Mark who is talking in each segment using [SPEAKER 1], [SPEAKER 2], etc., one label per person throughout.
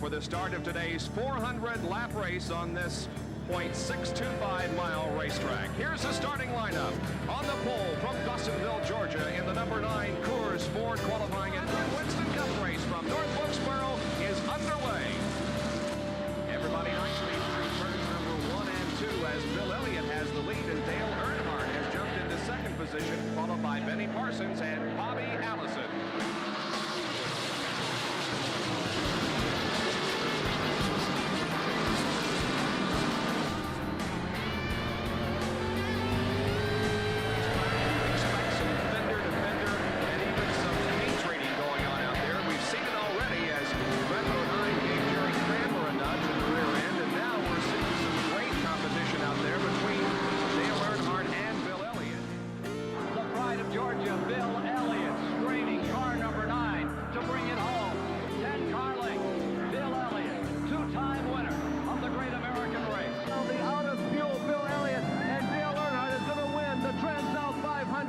[SPEAKER 1] for the start of today's 400-lap race on this .625-mile racetrack. Here's the starting lineup. On the pole from Dawsonville, Georgia, in the number 9 Coors Ford qualifying and Winston Cup race from North Wilkesboro is underway. Everybody nicely through turns number 1 and 2 as Bill Elliott has the lead and Dale Earnhardt has jumped into second position, followed by Benny Parsons and Bobby Allison.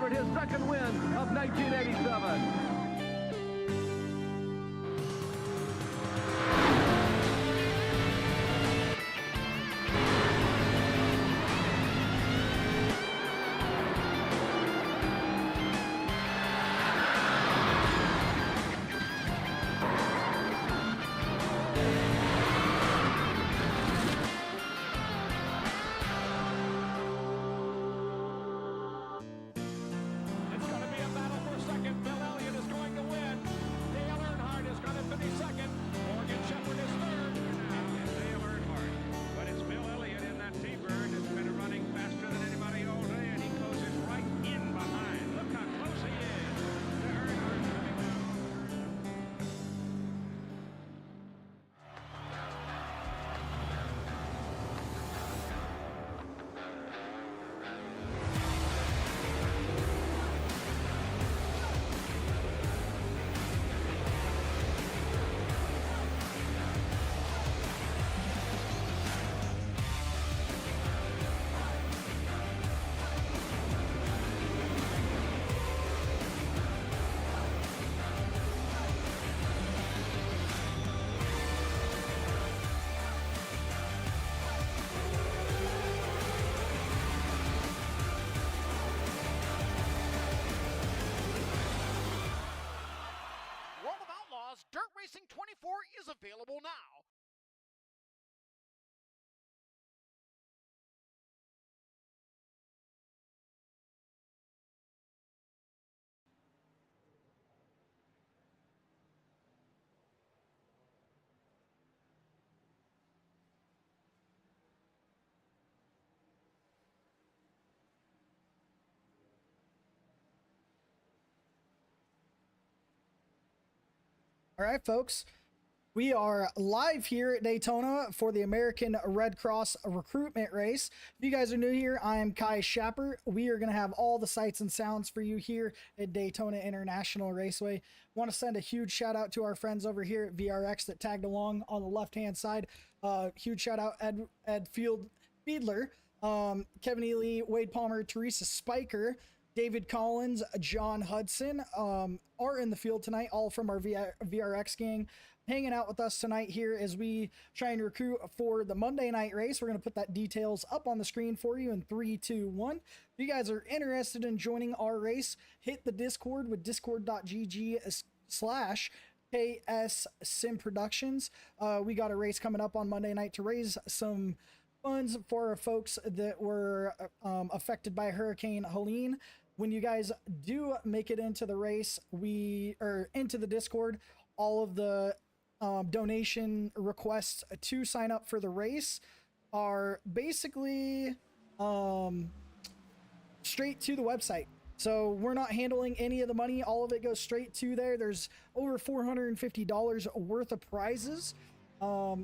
[SPEAKER 2] His second win of 1987.
[SPEAKER 3] Dirt Racing 24 is available now.
[SPEAKER 4] All right, folks, we are live here at Daytona for the American Red Cross recruitment race. If you guys are new here, I am Kai Schapper. We are going to have all the sights and sounds for you here at Daytona International Raceway. Want to send a huge shout out to our friends over here at VRX that tagged along on the left-hand side. Huge shout out Ed Fiedler, Kevin Ely, Wade Palmer, Teresa Spiker, David Collins, John Hudson are in the field tonight, all from our VRX gang, hanging out with us tonight here as we try and recruit for the Monday night race. We're going to put that details up on the screen for you in 3, 2, 1. If you guys are interested in joining our race, hit the Discord with discord.gg/KS Sim Productions. We got a race coming up on Monday night to raise some funds for our folks that were affected by Hurricane Helene. When you guys do make it into the race, into the Discord, all of the donation requests to sign up for the race are basically straight to the website. So we're not handling any of the money. All of it goes straight to there. There's over $450 worth of prizes.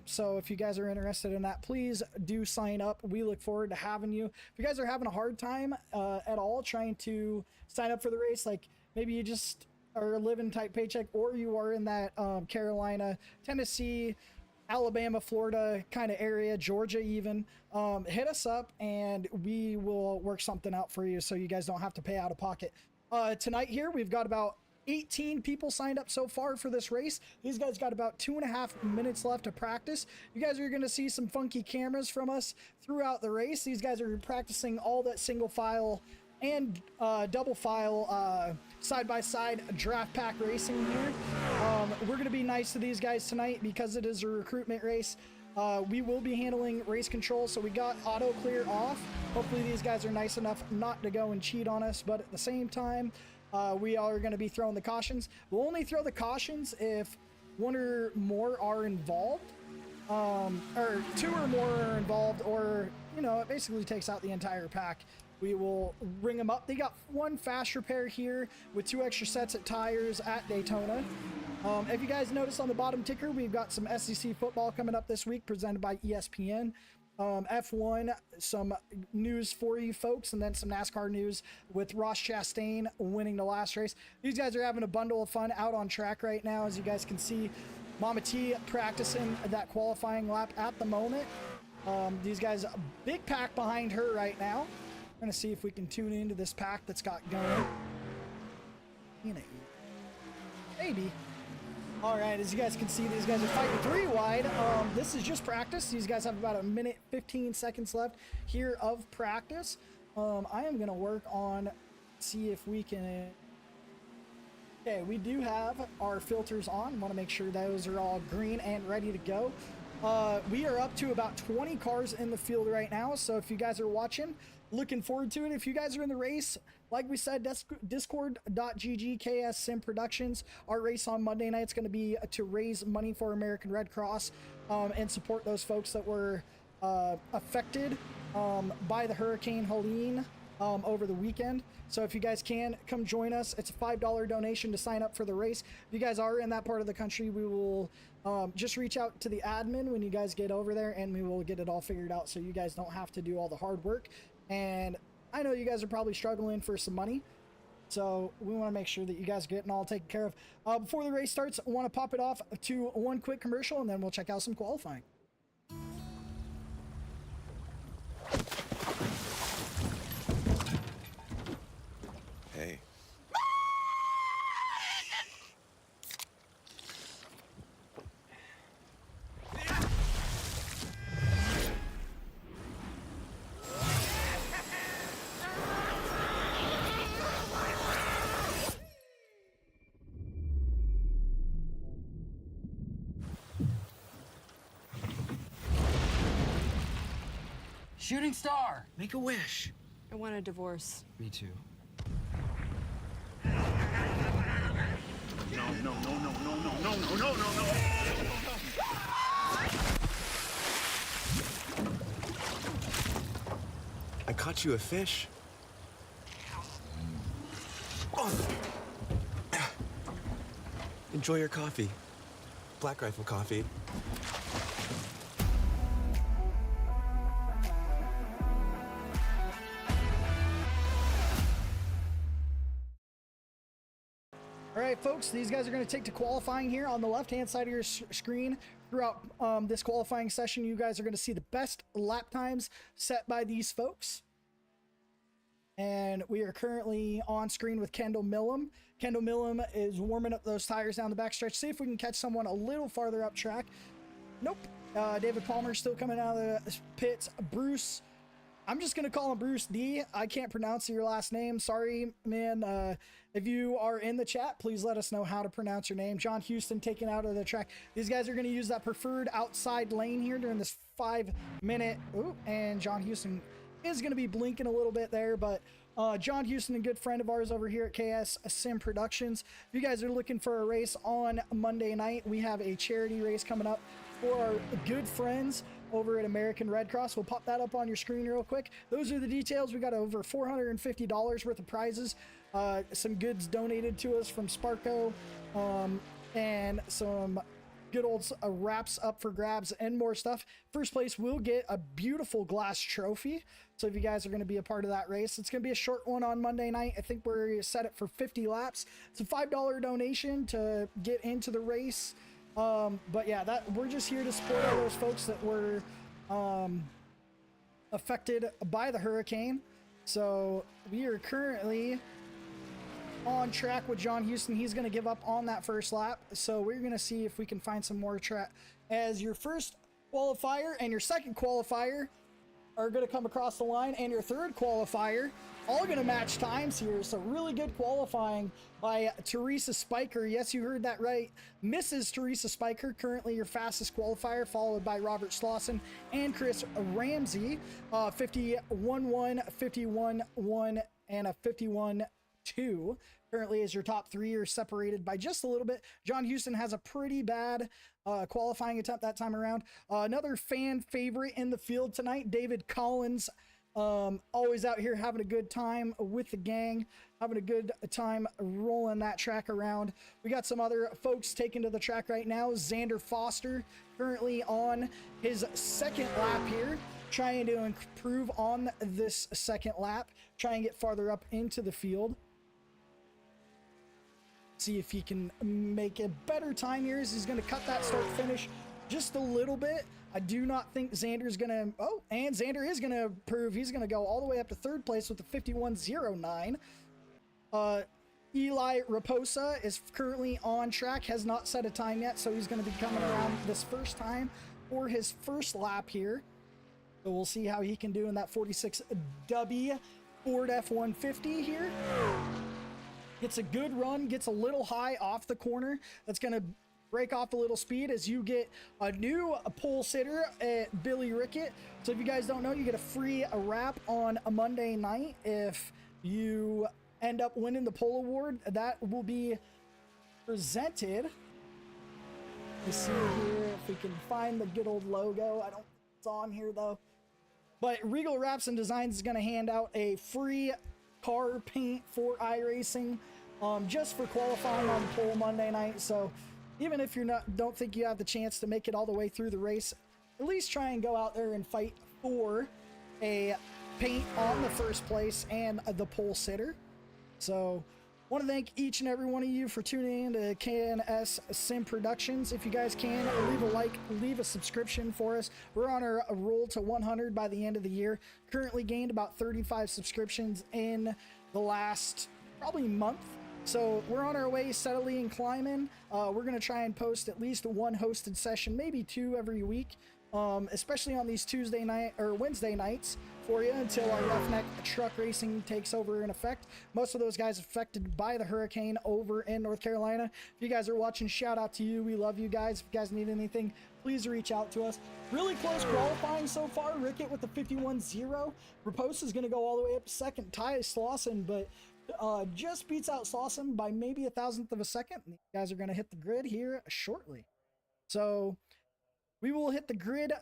[SPEAKER 4] So if you guys are interested in that, please do sign up. We look forward to having you. If you guys are having a hard time at all trying to sign up for the race, like maybe you just are living tight paycheck, or you are in that Carolina, Tennessee, Alabama, Florida kind of area, Georgia even, hit us up and we will work something out for you so you guys don't have to pay out of pocket. Tonight here, we've got about 18 people signed up so far for this race. These guys got about 2.5 minutes left to practice. You guys are going to see some funky cameras from us throughout the race. These guys are practicing all that single file and double file side-by-side draft pack racing here. We're going to be nice to these guys tonight because it is a recruitment race. We will be handling race control, so we got auto clear off. Hopefully these guys are nice enough not to go and cheat on us, but at the same time, we are going to be throwing the cautions. We'll only throw the cautions if one or more are involved, or two or more are involved, or, you know, it basically takes out the entire pack. We will ring them up. They got one fast repair here with 2 extra sets of tires at Daytona. If you guys notice on the bottom ticker, we've got some SEC football coming up this week presented by ESPN. F1, some news for you folks, and then some NASCAR news with Ross Chastain winning the last race. These guys are having a bundle of fun out on track right now. As you guys can see, Mama T practicing that qualifying lap at the moment. These guys, big pack behind her right now. We're gonna see if we can tune into this pack that's got going. Maybe. All right, as you guys can see, these guys are fighting 3 wide. This is just practice. These guys have about a minute 15 seconds left here of practice. I am gonna work on, see if we can. Okay, we do have our filters on. Want to make sure those are all green and ready to go. We are up to about 20 cars in the field right now, so if you guys are watching, looking forward to it. If you guys are in the race, like we said, discord.gg KS Sim Productions. Our race on Monday night is going to be to raise money for American Red Cross and support those folks that were affected by the Hurricane Helene over the weekend. So if you guys can, come join us. It's a $5 donation to sign up for the race. If you guys are in that part of the country, we will just reach out to the admin when you guys get over there, and we will get it all figured out so you guys don't have to do all the hard work. And I know you guys are probably struggling for some money, so we want to make sure that you guys are getting all taken care of. Before the race starts, I want to pop it off to one quick commercial, and then we'll check out some qualifying.
[SPEAKER 5] Hey.
[SPEAKER 6] Shooting star! Make a wish.
[SPEAKER 7] I want a divorce.
[SPEAKER 6] Me too.
[SPEAKER 3] No, no, no, no, no, no, no, no, no, no, no.
[SPEAKER 5] I caught you a fish. Oh. Enjoy your coffee. Black Rifle coffee.
[SPEAKER 4] All right, folks, these guys are going to take to qualifying here on the left-hand side of your screen. Throughout this qualifying session, you guys are going to see the best lap times set by these folks. And we are currently on screen with Kendall Millam. Kendall Millam is warming up those tires down the backstretch. See if we can catch someone a little farther up track. Nope. David Palmer still coming out of the pits. Bruce, I'm just going to call him Bruce D. I can't pronounce your last name. Sorry, man. If you are in the chat, please let us know how to pronounce your name. John Houston taken out of the track. These guys are going to use that preferred outside lane here during this 5-minute. Ooh, and John Houston is going to be blinking a little bit there, but John Houston, a good friend of ours over here at KS Sim Productions. If you guys are looking for a race on Monday night, we have a charity race coming up for our good friends over at American Red Cross. We'll pop that up on your screen real quick. Those are the details. We got over $450 worth of prizes, some goods donated to us from Sparko, and some good old wraps up for grabs and more stuff. First place will get a beautiful glass trophy. So if you guys are going to be a part of that race, it's going to be a short one on Monday night. I think we're set it for 50 laps. It's a $5 donation to get into the race. But yeah, we're just here to support all those folks that were affected by the hurricane. So we are currently on track with John Houston. He's going to give up on that first lap. So we're going to see if we can find some more track as your first qualifier and your second qualifier are going to come across the line, and your third qualifier all going to match times here. So really good qualifying by Teresa Spiker. Yes, you heard that right. Mrs. Teresa Spiker, currently your fastest qualifier, followed by Robert Slauson and Chris Ramsey. 51-1, 51-1, and a 51-2. Currently, as your top three are separated by just a little bit. John Houston has a pretty bad qualifying attempt that time around. Another fan favorite in the field tonight, David Collins. Always out here having a good time with the gang, having a good time rolling that track around. We got some other folks taking to the track right now. Xander Foster, currently on his second lap here, trying to improve on this second lap, try and get farther up into the field. See if he can make a better time here as he's going to cut that start finish just a little bit. I do not think Xander's going to, oh, and Xander is going to prove he's going to go all the way up to third place with the 51.09. Eli Raposa is currently on track, has not set a time yet, so he's going to be coming around this first time for his first lap here. So we'll see how he can do in that 46W Ford F-150 here. Gets a good run, gets a little high off the corner. That's going to break off a little speed as you get a new pole sitter at Billy Rickett. So if you guys don't know, you get a free wrap on a Monday night if you end up winning the pole award. That will be presented. Let's see here if we can find the good old logo. I don't think it's on here though. But Regal Wraps and Designs is going to hand out a free car paint for iRacing just for qualifying on the pole Monday night. So even if you're don't think you have the chance to make it all the way through the race, at least try and go out there and fight for a paint on the first place and the pole sitter. So want to thank each and every one of you for tuning in to KNS Sim Productions. If you guys can, leave a like, leave a subscription for us. We're on our roll to 100 by the end of the year. Currently gained about 35 subscriptions in the last probably month. So we're on our way steadily and climbing. We're going to try and post at least one hosted session, maybe two every week, especially on these Tuesday night or Wednesday nights for you until our Roughneck truck racing takes over in effect. Most of those guys affected by the hurricane over in North Carolina. If you guys are watching, shout out to you. We love you guys. If you guys need anything, please reach out to us. Really close qualifying so far. Rickett with the 51.0. Raposa is going to go all the way up to second. Ty Slauson, but just beats out Slauson by maybe 1,000th of a second. You guys are going to hit the grid here shortly. So we will hit the grid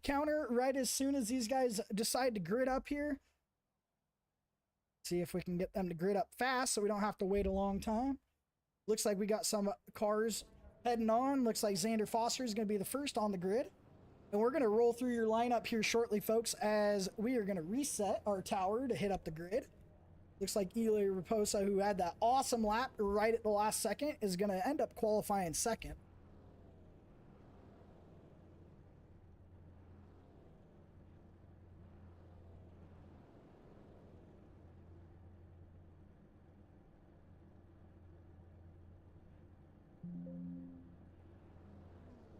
[SPEAKER 4] counter right as soon as these guys decide to grid up here. See if we can get them to grid up fast so we don't have to wait a long time. Looks like we got some cars heading on. Looks like Xander Foster is going to be the first on the grid. And we're going to roll through your lineup here shortly, folks, as we are going to reset our tower to hit up the grid. Looks like Eli Raposa, who had that awesome lap right at the last second, is going to end up qualifying second.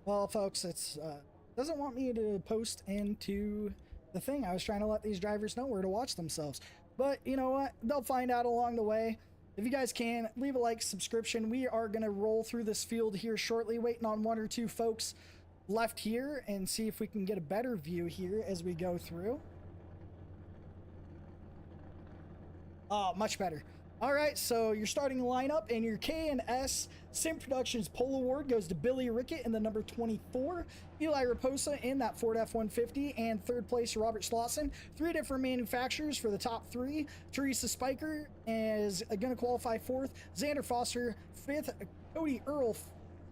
[SPEAKER 4] Well, folks, it's doesn't want me to post into the thing. I was trying to let these drivers know where to watch themselves. But you know what? They'll find out along the way. If you guys can, leave a like, subscription. We are going to roll through this field here shortly, waiting on one or two folks left here and see if we can get a better view here as we go through. Oh, much better. All right, so your starting lineup and your K&S Sim Productions Pole Award goes to Billy Rickett in the number 24, Eli Raposa in that Ford F-150, and third place Robert Slauson. Three different manufacturers for the top three. Teresa Spiker is going to qualify fourth. Xander Foster fifth. Cody Earl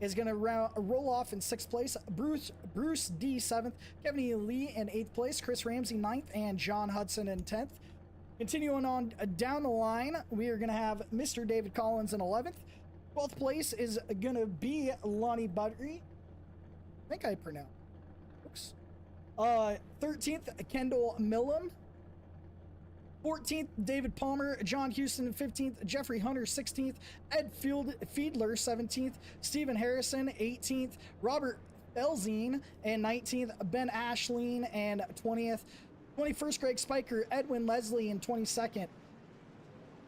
[SPEAKER 4] is going to roll off in sixth place. Bruce D seventh. Kevin E. Lee in eighth place. Chris Ramsey ninth, and John Hudson in 10th. Continuing on down the line, we are going to have Mr. David Collins in 11th. 12th place is going to be Lonnie Buttery. I think I pronounced it. 13th, Kendall Millam. 14th, David Palmer. John Houston, 15th. Jeffrey Hunter, 16th. Ed Fiedler, 17th. Stephen Harrison, 18th. Robert Belzine, and 19th. Ben Ashleen, and 20th. 21st, Greg Spiker. Edwin Leslie, and 22nd.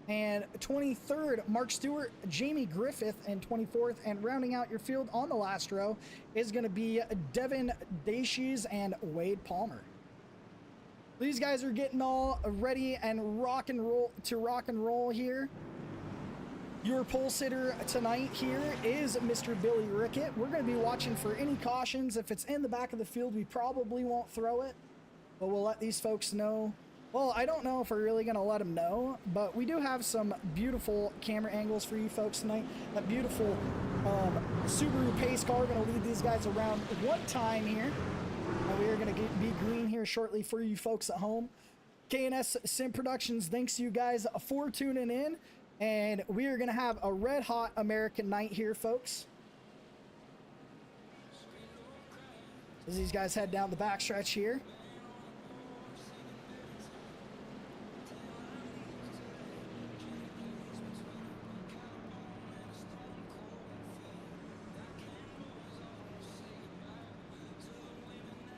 [SPEAKER 4] And 23rd, Mark Stewart, Jamie Griffith, and 24th. And rounding out your field on the last row is going to be Devin Daishes and Wade Palmer. These guys are getting all ready and rock and roll here. Your pole sitter tonight here is Mr. Billy Rickett. We're going to be watching for any cautions. If it's in the back of the field, we probably won't throw it, but we'll let these folks know. Well, I don't know if we're really going to let them know, but we do have some beautiful camera angles for you folks tonight. That beautiful Subaru pace car going to lead these guys around one time here. And we are going to be green here shortly for you folks at home. K&S Sim Productions, thanks you guys for tuning in. And we are going to have a red hot American night here, folks. As these guys head down the backstretch here.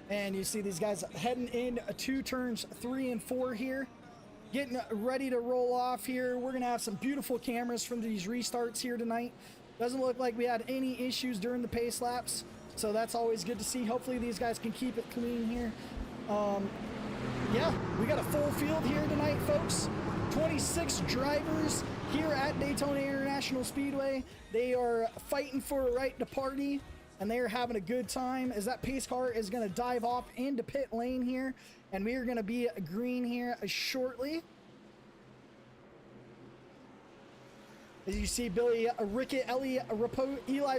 [SPEAKER 4] And you see these guys heading in to turns 3 and 4 here. Getting ready to roll off here. We're going to have some beautiful cameras from these restarts here tonight. Doesn't look like we had any issues during the pace laps, so that's always good to see. Hopefully these guys can keep it clean here. Yeah, we got a full field here tonight, folks. 26 drivers here at Daytona International Speedway. They are fighting for a right to party, and they are having a good time as that pace car is going to dive off into pit lane here, and we are going to be green here shortly. As you see, Billy Rickett, Eli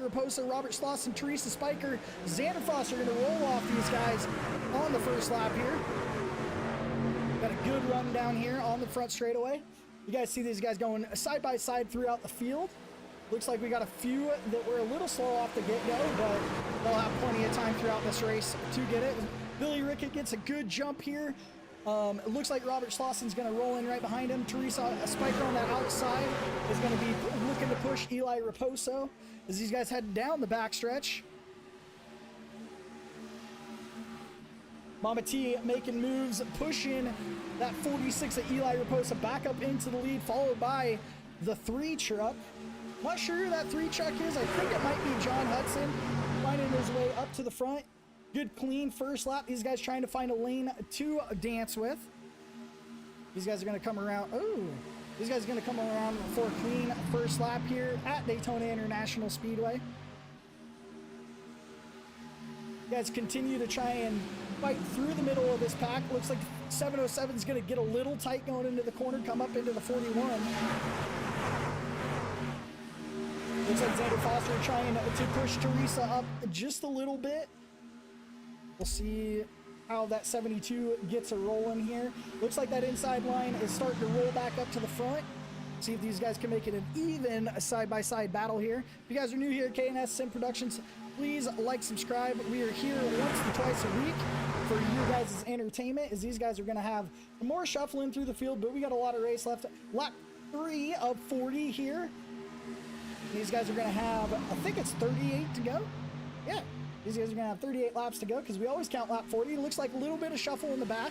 [SPEAKER 4] Raposa, Robert Slauson, Teresa Spiker, Xander Frost are going to roll off these guys on the first lap here. Got a good run down here on the front straightaway. You guys see these guys going side by side throughout the field. Looks like we got a few that were a little slow off the get-go, but they'll have plenty of time throughout this race to get it. Billy Rickett gets a good jump here. It looks like Robert Slauson's going to roll in right behind him. Teresa Spiker on that outside is going to be looking to push Eli Raposo as these guys head down the backstretch. Mama T making moves, pushing that 46 of Eli Raposo back up into the lead, followed by the 3 truck. Not sure who that 3 truck is. I think it might be John Hudson finding his way up to the front. Good clean first lap. These guys trying to find a lane to dance with. These guys are going to come around. Oh, these guys are going to come around for a clean first lap here at Daytona International Speedway. You guys continue to try and fight through the middle of this pack. Looks like 707 is going to get a little tight going into the corner, come up into the 41. Looks like Xander Foster trying to push Teresa up just a little bit. We'll see how that 72 gets a rolling here. Looks like that inside line is starting to roll back up to the front. See if these guys can make it an even side-by-side battle here. If you guys are new here at K&S Sim Productions, please like, subscribe. We are here once to twice a week for you guys' entertainment, as these guys are going to have more shuffling through the field, but we got a lot of race left. Lap 3 of 40 here. These guys are going to have, I think it's 38 to go. Yeah, these guys are going to have 38 laps to go because we always count lap 40. It looks like a little bit of shuffle in the back.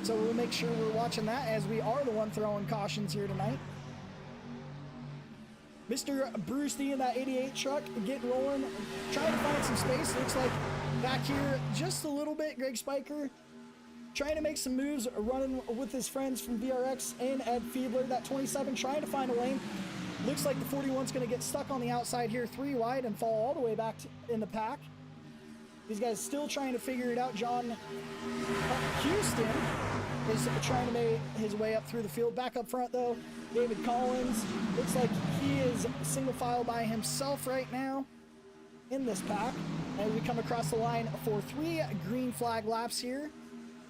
[SPEAKER 4] So we'll make sure we're watching that as we are the one throwing cautions here tonight. Mr. Brewsty in that 88 truck getting rolling, trying to find some space. Looks like back here just a little bit. Greg Spiker trying to make some moves, running with his friends from VRX and Ed Fiedler. That 27 trying to find a lane. Looks like the 41's going to get stuck on the outside here, 3 wide, and fall all the way back in the pack. These guys still trying to figure it out. John Houston is trying to make his way up through the field. Back up front, though, David Collins. Looks like he is single file by himself right now in this pack. And we come across the line for 3 green flag laps here.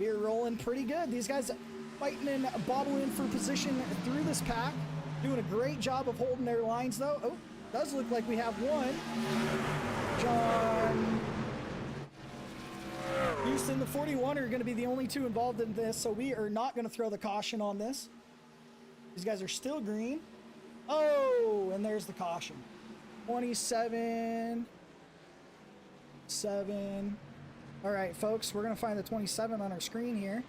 [SPEAKER 4] We're rolling pretty good. These guys fighting and bobbling for position through this pack. Doing a great job of holding their lines, though. Oh, does look like we have one. John Houston, the 41 are going to be the only two involved in this, so we are not going to throw the caution on this. These guys are still green. Oh, and there's the caution. 27, 7. All right, folks, we're going to find the 27 on our screen here.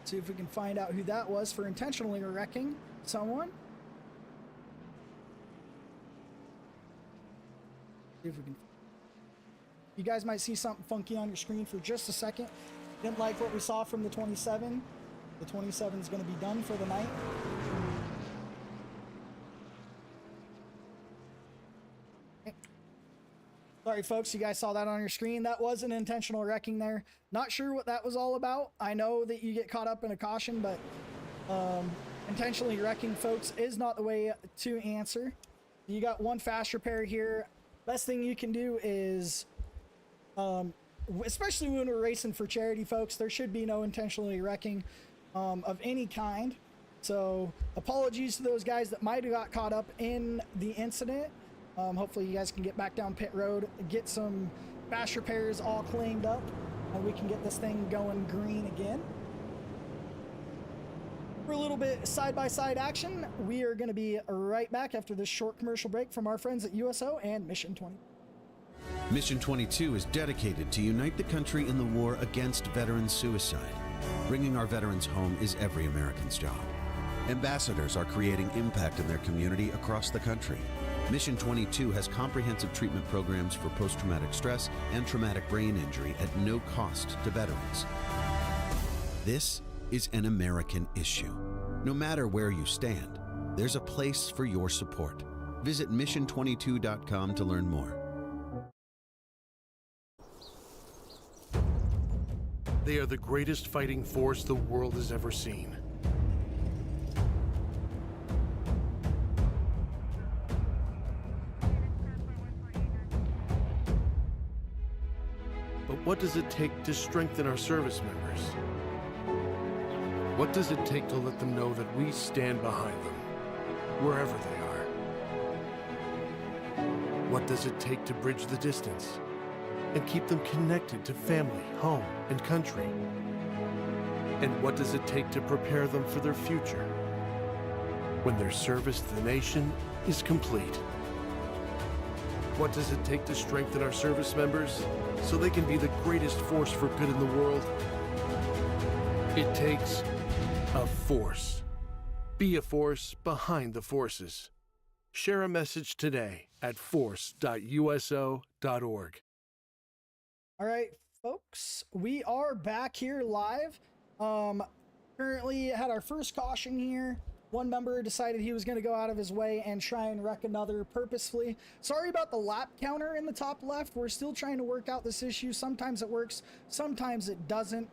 [SPEAKER 4] See if we can find out who that was for intentionally wrecking someone. See if we can. You guys might see something funky on your screen for just a second. Didn't like what we saw from the 27. The 27 is going to be done for the night. Sorry, folks, you guys saw that on your screen. That was an intentional wrecking there. Not sure what that was all about. I know that you get caught up in a caution, but intentionally wrecking, folks, is not the way to answer. You got one fast repair here. Best thing you can do is, especially when we're racing for charity, folks, there should be no intentionally wrecking of any kind. So apologies to those guys that might have got caught up in the incident. Hopefully you guys can get back down pit road, get some fast repairs all cleaned up, and we can get this thing going green again. For a little bit side-by-side action, we are going to be right back after this short commercial break from our friends at USO and Mission 20.
[SPEAKER 7] Mission 22 is dedicated to unite the country in the war against veteran suicide. Bringing our veterans home is every American's job. Ambassadors are creating impact in their community across the country. Mission 22 has comprehensive treatment programs for post-traumatic stress and traumatic brain injury at no cost to veterans. This is an American issue. No matter where you stand, there's a place for your support. Visit mission22.com to learn more.
[SPEAKER 3] They are the greatest fighting force the world has ever seen. But what does it take to strengthen our service members? What does it take to let them know that we stand behind them, wherever they are? What does it take to bridge the distance and keep them connected to family, home, and country? And what does it take to prepare them for their future when their service to the nation is complete? What does it take to strengthen our service members so they can be the greatest force for good in the world? It takes a force. Be a force behind the forces. Share a message today at force.uso.org.
[SPEAKER 4] All right, folks, we are back here live. Currently had our first caution here. One member decided he was going to go out of his way and try and wreck another purposefully. Sorry about the lap counter in the top left. We're still trying to work out this issue. Sometimes it works, sometimes it doesn't.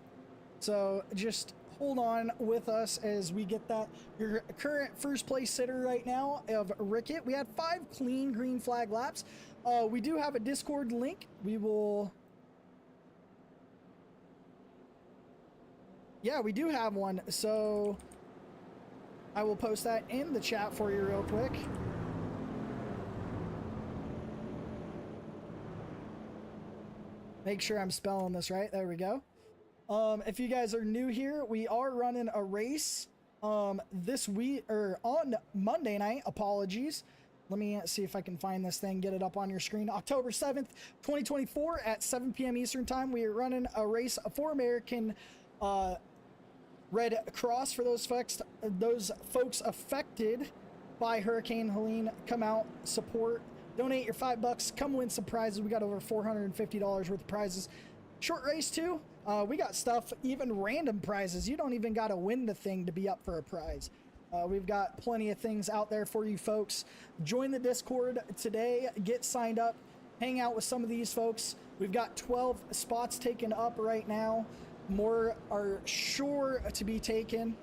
[SPEAKER 4] So just hold on with us as we get that. Your current first place sitter right now of Rickett. We had 5 clean green flag laps. We do have a Discord link. We will... Yeah, we do have one. So... I will post that in the chat for you real quick. Make sure I'm spelling this right. There we go. If you guys are new here, we are running a race this week, or on Monday night. Apologies. Let me see if I can find this thing, get it up on your screen. October 7th, 2024 at 7 p.m. Eastern Time. We are running a race for American Red Cross for those folks affected by Hurricane Helene. Come out, support, donate your $5, come win some prizes. We got over $450 worth of prizes. Short race too. We got stuff, even random prizes. You don't even got to win the thing to be up for a prize. We've got plenty of things out there for you folks. Join the Discord today, get signed up, hang out with some of these folks. We've got 12 spots taken up right now. More are sure to be taken.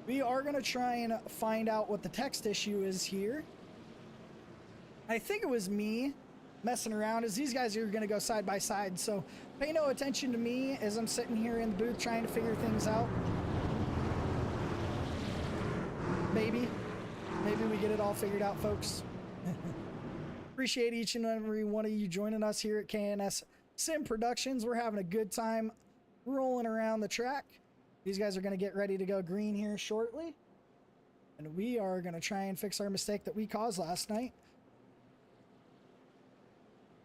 [SPEAKER 4] We are going to try and find out what the text issue is here. I think it was me messing around, as these guys are going to go side by side, so pay no attention to me as I'm sitting here in the booth trying to figure things out. Maybe we get it all figured out, folks. Appreciate each and every one of you joining us here at KNS Sim Productions. We're having a good time rolling around the track. These guys are going to get ready to go green here shortly. And we are going to try and fix our mistake that we caused last night.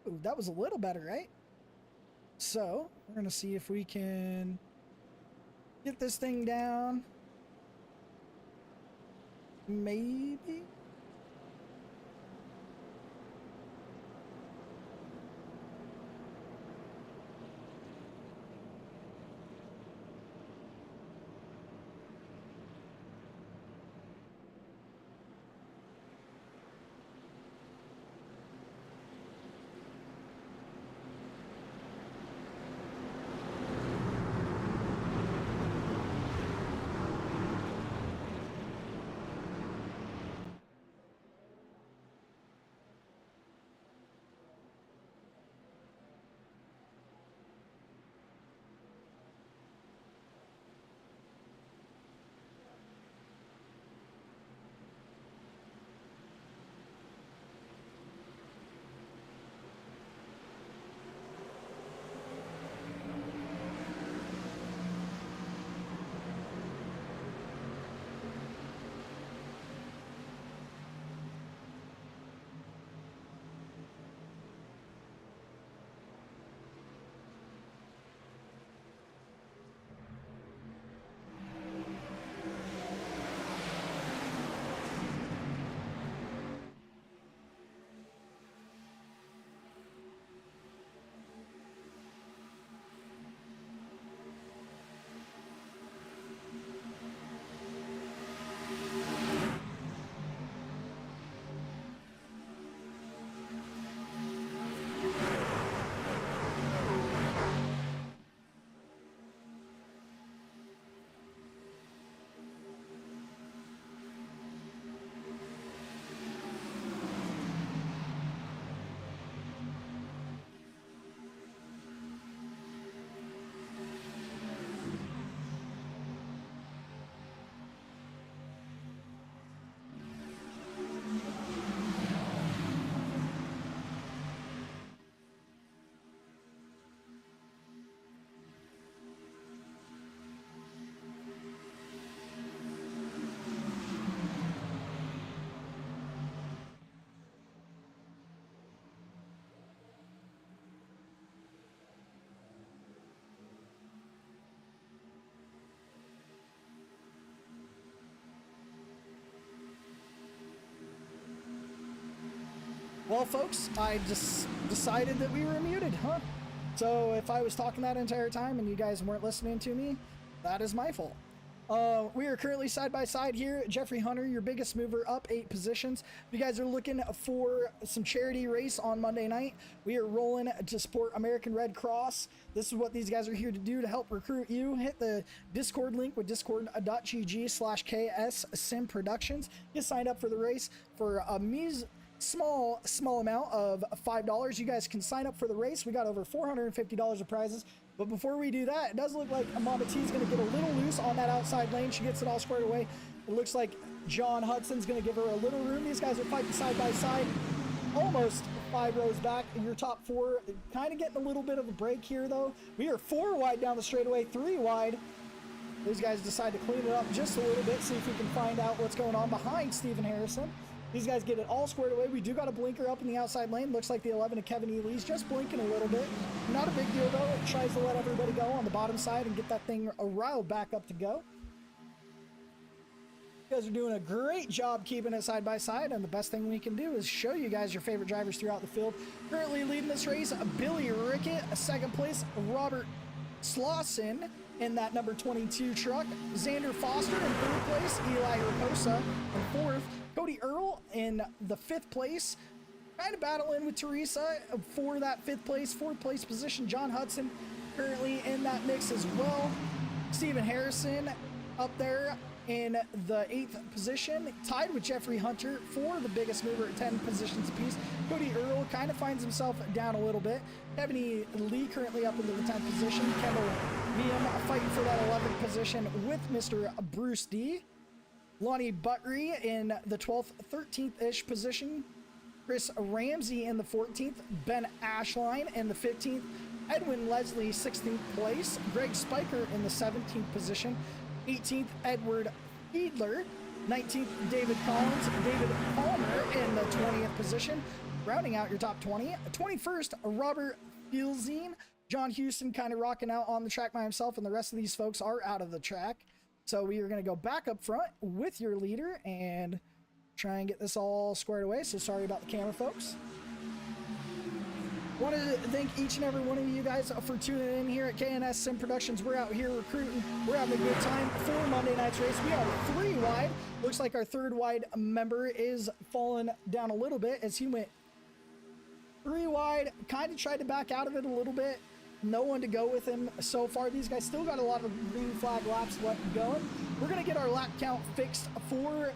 [SPEAKER 4] Ooh, that was a little better, right? So, we're going to see if we can get this thing down. Maybe? Well, folks, I just decided that we were muted, huh? So if I was talking that entire time and you guys weren't listening to me, that is my fault. We are currently side by side here. Jeffrey Hunter, your biggest mover, up 8 positions. If you guys are looking for some charity race on Monday night, we are rolling to support American Red Cross. This is what these guys are here to do to help recruit you. Hit the Discord link with discord.gg/KS Productions. Get signed up for the race for a small amount of $5. You guys can sign up for the race. We got over $450 of prizes. But before we do that, it does look like Mama T is going to get a little loose on that outside lane. She gets it all squared away. It looks like John Hudson's going to give her a little room. These guys are fighting side by side, almost 5 rows back. Your top 4 kind of getting a little bit of a break here, though. We are 4 wide down the straightaway, 3 wide. These guys decide to clean it up just a little bit, see if we can find out what's going on behind Stephen Harrison. These guys get it all squared away. We do got a blinker up in the outside lane. Looks like the 11 of Kevin E. Lee's just blinking a little bit. Not a big deal, though. It tries to let everybody go on the bottom side and get that thing riled back up to go. You guys are doing a great job keeping it side by side, and the best thing we can do is show you guys your favorite drivers throughout the field. Currently leading this race, Billy Rickett, second place, Robert Slauson in that number 22 truck, Xander Foster in third place, Eli Raposa in fourth, Cody Earl in the 5th place, kind of battling with Teresa for that 5th place, 4th place position. John Hudson currently in that mix as well. Stephen Harrison up there in the 8th position, tied with Jeffrey Hunter for the biggest mover at 10 positions apiece. Cody Earl kind of finds himself down a little bit. Kevin E. Lee currently up into the 10th position. Kendall Meehan fighting for that 11th position with Mr. Bruce D. Lonnie Buttery in the 12th, 13th-ish position. Chris Ramsey in the 14th. Ben Ashline in the 15th. Edwin Leslie, 16th place. Greg Spiker in the 17th position. 18th, Edward Fiedler. 19th, David Collins. David Palmer in the 20th position. Rounding out your top 20. 21st, Robert Fielzine. John Houston kind of rocking out on the track by himself, and the rest of these folks are out of the track. So we are going to go back up front with your leader and try and get this all squared away. So sorry about the camera, folks. Want to thank each and every one of you guys for tuning in here at KNS Sim Productions. We're out here recruiting. We're having a good time for Monday night's race. We are 3 wide. Looks like our 3rd wide member is falling down a little bit as he went 3 wide. Kind of tried to back out of it a little bit. No one to go with him so far. These guys still got a lot of green flag laps left going. We're going to get our lap count fixed for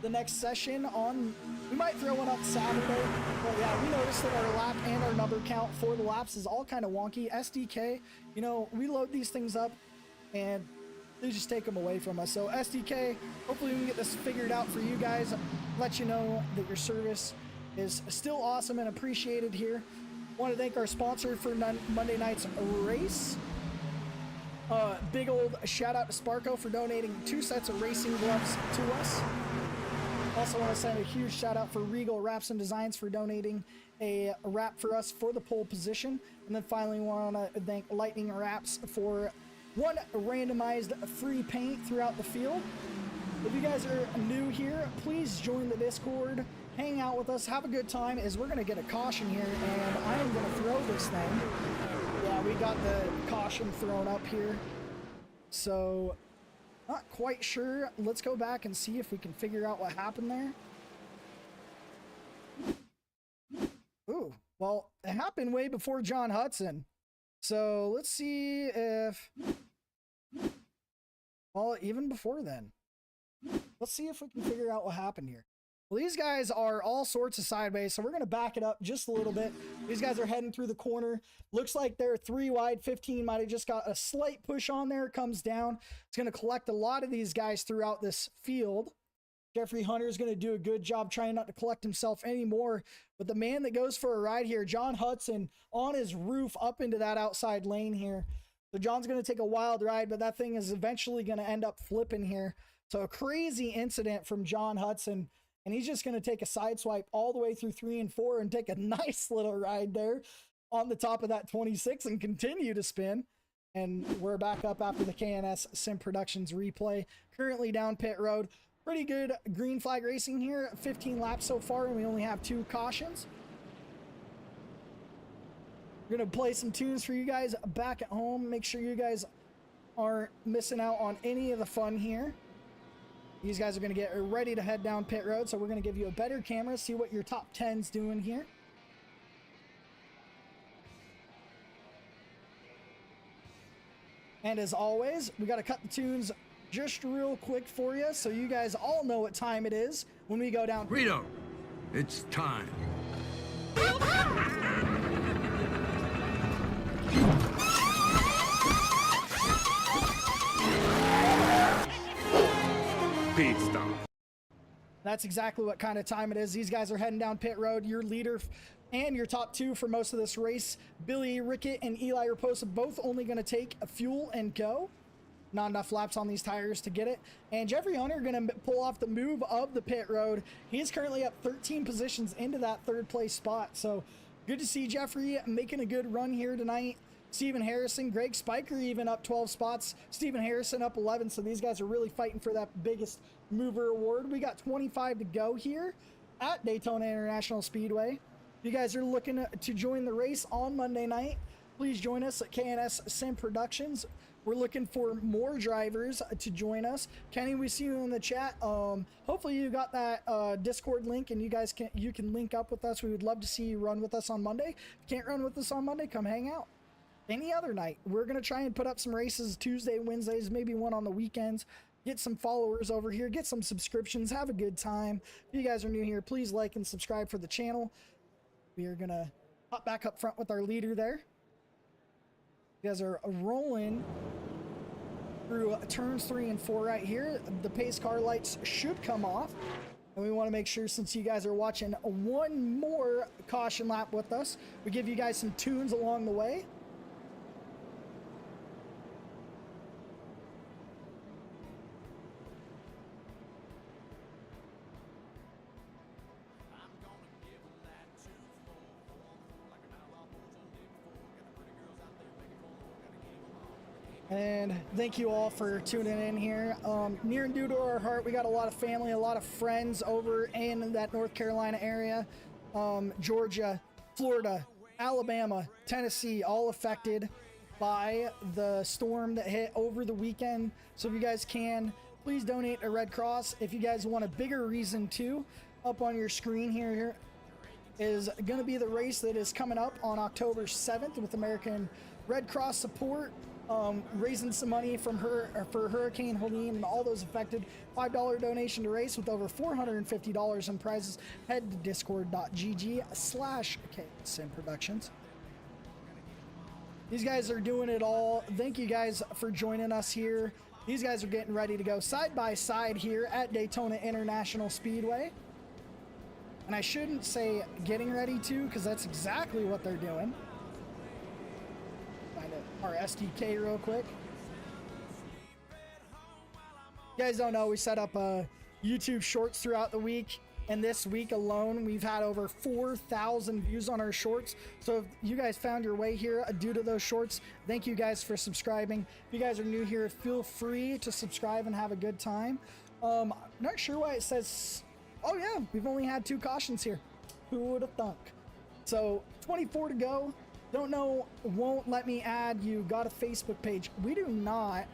[SPEAKER 4] the next session on. We might throw one up Saturday, but yeah, we noticed that our lap and our number count for the laps is all kind of wonky. SDK, you know, we load these things up and they just take them away from us. So SDK, hopefully we can get this figured out for you guys, let you know that your service is still awesome and appreciated here. Want to thank our sponsor for Monday night's race. Big old shout out to Sparko for donating 2 sets of racing gloves to us. Also want to send a huge shout out for Regal Wraps and Designs for donating a wrap for us for the pole position. And then finally want to thank Lightning Wraps for 1 randomized free paint throughout the field. If you guys are new here, please join the Discord, hang out with us, have a good time, as we're going to get a caution here, and I am going to throw this thing. Yeah, we got the caution thrown up here. So, not quite sure. Let's go back and see if we can figure out what happened there. Ooh, well, it happened way before John Hudson. So, let's see if... Well, even before then. Let's see if we can figure out what happened here. Well, these guys are all sorts of sideways, so we're going to back it up just a little bit. These guys are heading through the corner. Looks like they're 3 wide. 15 might have just got a slight push on there. Comes down. It's going to collect a lot of these guys throughout this field. Jeffrey Hunter is going to do a good job trying not to collect himself anymore. But the man that goes for a ride here, John Hudson, on his roof up into that outside lane here. So John's going to take a wild ride, but that thing is eventually going to end up flipping here. So a crazy incident from John Hudson. And he's just going to take a side swipe all the way through 3 and 4 and take a nice little ride there on the top of that 26 and continue to spin. And we're back up after the KNS Sim Productions replay. Currently down pit road. Pretty good green flag racing here. 15 laps so far, and we only have 2 cautions. We're going to play some tunes for you guys back at home. Make sure you guys aren't missing out on any of the fun here. These guys are going to get ready to head down pit road, so we're going to give you a better camera, see what your top 10's doing here. And as always, we got to cut the tunes just real quick for you, so you guys all know what time it is when we go down.
[SPEAKER 2] Rito, it's time. Pit stop.
[SPEAKER 4] That's exactly what kind of time it is. These guys are heading down pit road. Your leader and your top 2 for most of this race, Billy Rickett and Eli Raposa, both only going to take a fuel and go. Not enough laps on these tires to get it. And Jeffrey Hunter going to pull off the move of the pit road. He's currently up 13 positions into that 3rd place spot. So good to see Jeffrey making a good run here tonight. Stephen Harrison, Greg Spiker even up 12 spots. Stephen Harrison up 11. So these guys are really fighting for that biggest mover award. We got 25 to go here at Daytona International Speedway. If you guys are looking to join the race on Monday night, please join us at KNS Sim Productions. We're looking for more drivers to join us. Kenny, we see you in the chat. Hopefully you got that Discord link and you guys can link up with us. We would love to see you run with us on Monday. If you can't run with us on Monday, come hang out. Any other night, we're going to try and put up some races Tuesday, Wednesdays, maybe one on the weekends. Get some followers over here, get some subscriptions, have a good time. If you guys are new here, please like and subscribe for the channel. We are going to hop back up front with our leader there. You guys are rolling through turns 3 and 4 right here. The pace car lights should come off. And we want to make sure, since you guys are watching one more caution lap with us, we give you guys some tunes along the way. And thank you all for tuning in here. Near and dear to our heart, we got a lot of family, a lot of friends over in that North Carolina area. Georgia, Florida, Alabama, Tennessee, all affected by the storm that hit over the weekend. So if you guys can, please donate to Red Cross. If you guys want a bigger reason too, up on your screen here is going to be the race that is coming up on October 7th with American Red Cross support. Raising some money for Hurricane Helene and all those affected. $5 donation to race with over $450 in prizes. Head to discord.gg/KSM Productions. These guys are doing it all. Thank you guys for joining us here. These guys are getting ready to go side by side here at Daytona International Speedway. And I shouldn't say getting ready to, because that's exactly what they're doing. Our SDK real quick. You guys don't know, we set up YouTube shorts throughout the week, and this week alone we've had over 4,000 views on our shorts. So if you guys found your way here due to those shorts, thank you guys for subscribing. If you guys are new here, feel free to subscribe and have a good time. Not sure why it says, oh yeah, we've only had 2 cautions here. Who would have thunk? So 24 to go. Don't know, won't let me add you. Got a Facebook page. We do not,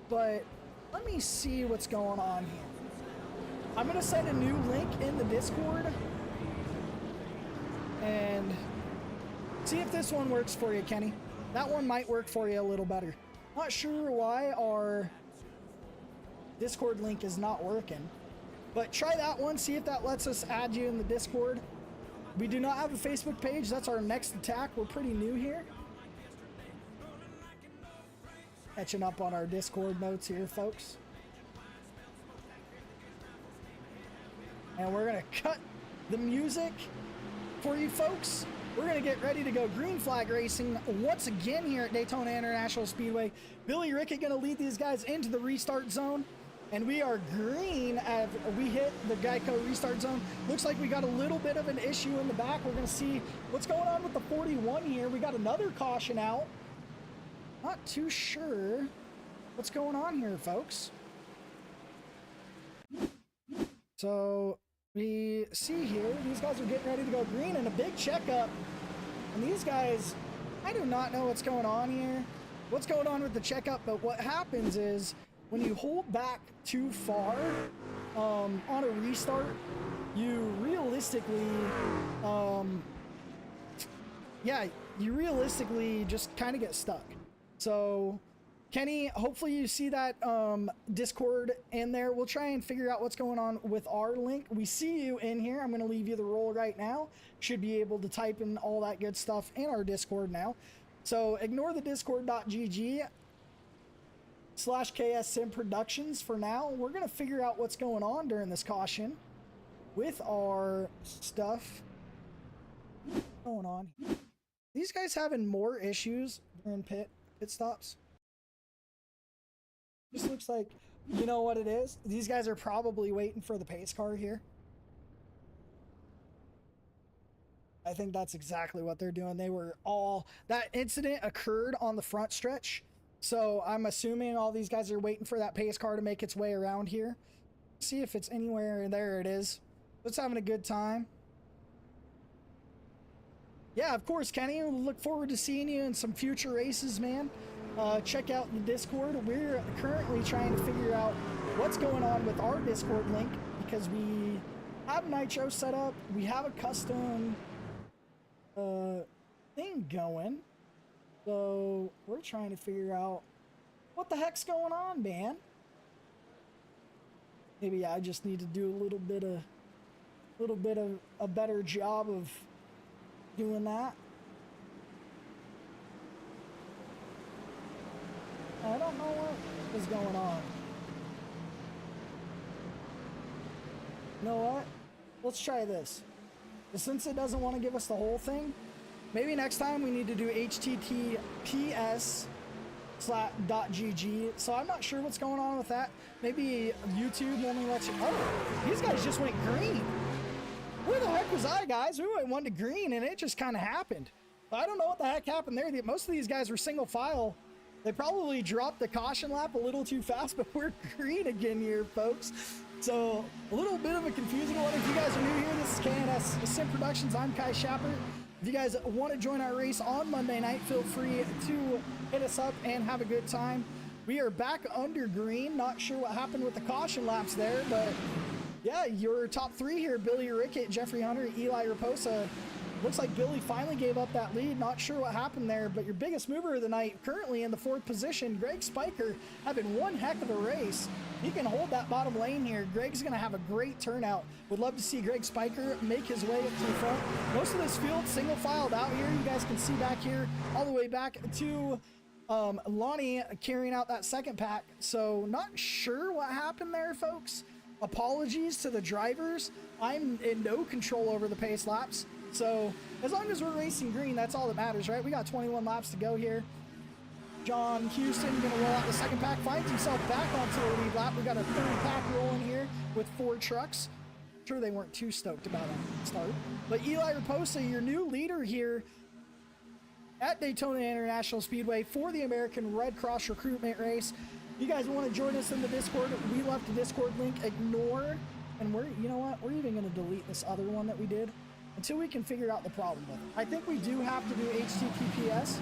[SPEAKER 4] but let me see what's going on here. I'm going to send a new link in the Discord and see if this one works for you, Kenny. That one might work for you a little better. Not sure why our Discord link is not working, but try that one. See if that lets us add you in the Discord. We do not have a Facebook page. That's our next attack. We're pretty new here. Catching up on our Discord notes here, folks. And we're going to cut the music for you folks. We're going to get ready to go green flag racing once again here at Daytona International Speedway. Billy Rickett going to lead these guys into the restart zone. And we are green as we hit the Geico restart zone. Looks like we got a little bit of an issue in the back. We're going to see what's going on with the 41 here. We got another caution out. Not too sure what's going on here, folks. So we see here, these guys are getting ready to go green and a big checkup. And these guys, I do not know what's going on here. What's going on with the checkup, but what happens is, when you hold back too far on a restart, you realistically, you realistically just kind of get stuck. So, Kenny, hopefully you see that Discord in there. We'll try and figure out what's going on with our link. We see you in here. I'm going to leave you the role right now. Should be able to type in all that good stuff in our Discord now. So, ignore the discord.gg /KSM Productions for now. We're going to figure out what's going on during this caution with our stuff. What's going on? These guys having more issues during pit stops. This looks like, you know what it is? These guys are probably waiting for the pace car here. I think that's exactly what they're doing. They were all, that incident occurred on the front stretch. So I'm assuming all these guys are waiting for that pace car to make its way around here. See if it's anywhere. There it is. Let's having a good time. Yeah, of course, Kenny. We'll look forward to seeing you in some future races, man. Check out the Discord. We're currently trying to figure out what's going on with our Discord link because we have Nitro set up. We have a custom thing going. So we're trying to figure out what the heck's going on, man. Maybe I just need to do a little bit of a better job of doing that. I don't know what is going on. You know what? Let's try this. But since it doesn't want to give us the whole thing, maybe next time we need to do https:/.gg. So I'm not sure what's going on with that. Maybe YouTube only lets you. Oh, these guys just went green. Where the heck was I, guys? We went one to green and it just kind of happened. I don't know what the heck happened there. Most of these guys were single file They probably dropped the caution lap a little too fast, but we're green again here, folks. So a little bit of a confusing one. If you guys are new here, this is KNS Sim Productions. I'm Kai Shapper. If you guys want to join our race on Monday night, feel free to hit us up and have a good time. We are back under green. Not sure what happened with the caution laps there, but yeah, your top three here, Billy Rickett, Jeffrey Hunter, Eli Raposa. Looks like Billy finally gave up that lead. Not sure what happened there, but your biggest mover of the night, currently in the 4th position, Greg Spiker, having one heck of a race. He can hold that bottom lane here. Greg's going to have a great turnout. Would love to see Greg Spiker make his way up to the front. Most of this field single filed out here. You guys can see back here, all the way back to Lonnie carrying out that second pack. So not sure what happened there, folks. Apologies to the drivers. I'm in no control over the pace laps. So as long as we're racing green, that's all that matters, right? We got 21 laps to go here. John Houston gonna roll out the second pack, finds himself back onto the lead lap. We got a third pack rolling here with 4 trucks. Sure, they weren't too stoked about that start. But Eli Raposa, your new leader here at Daytona International Speedway for the American Red Cross recruitment race. You guys want to join us in the Discord? We left the Discord link. Ignore, and you know what? We're even gonna delete this other one that we did until we can figure out the problem with it. I think we do have to do HTTPS.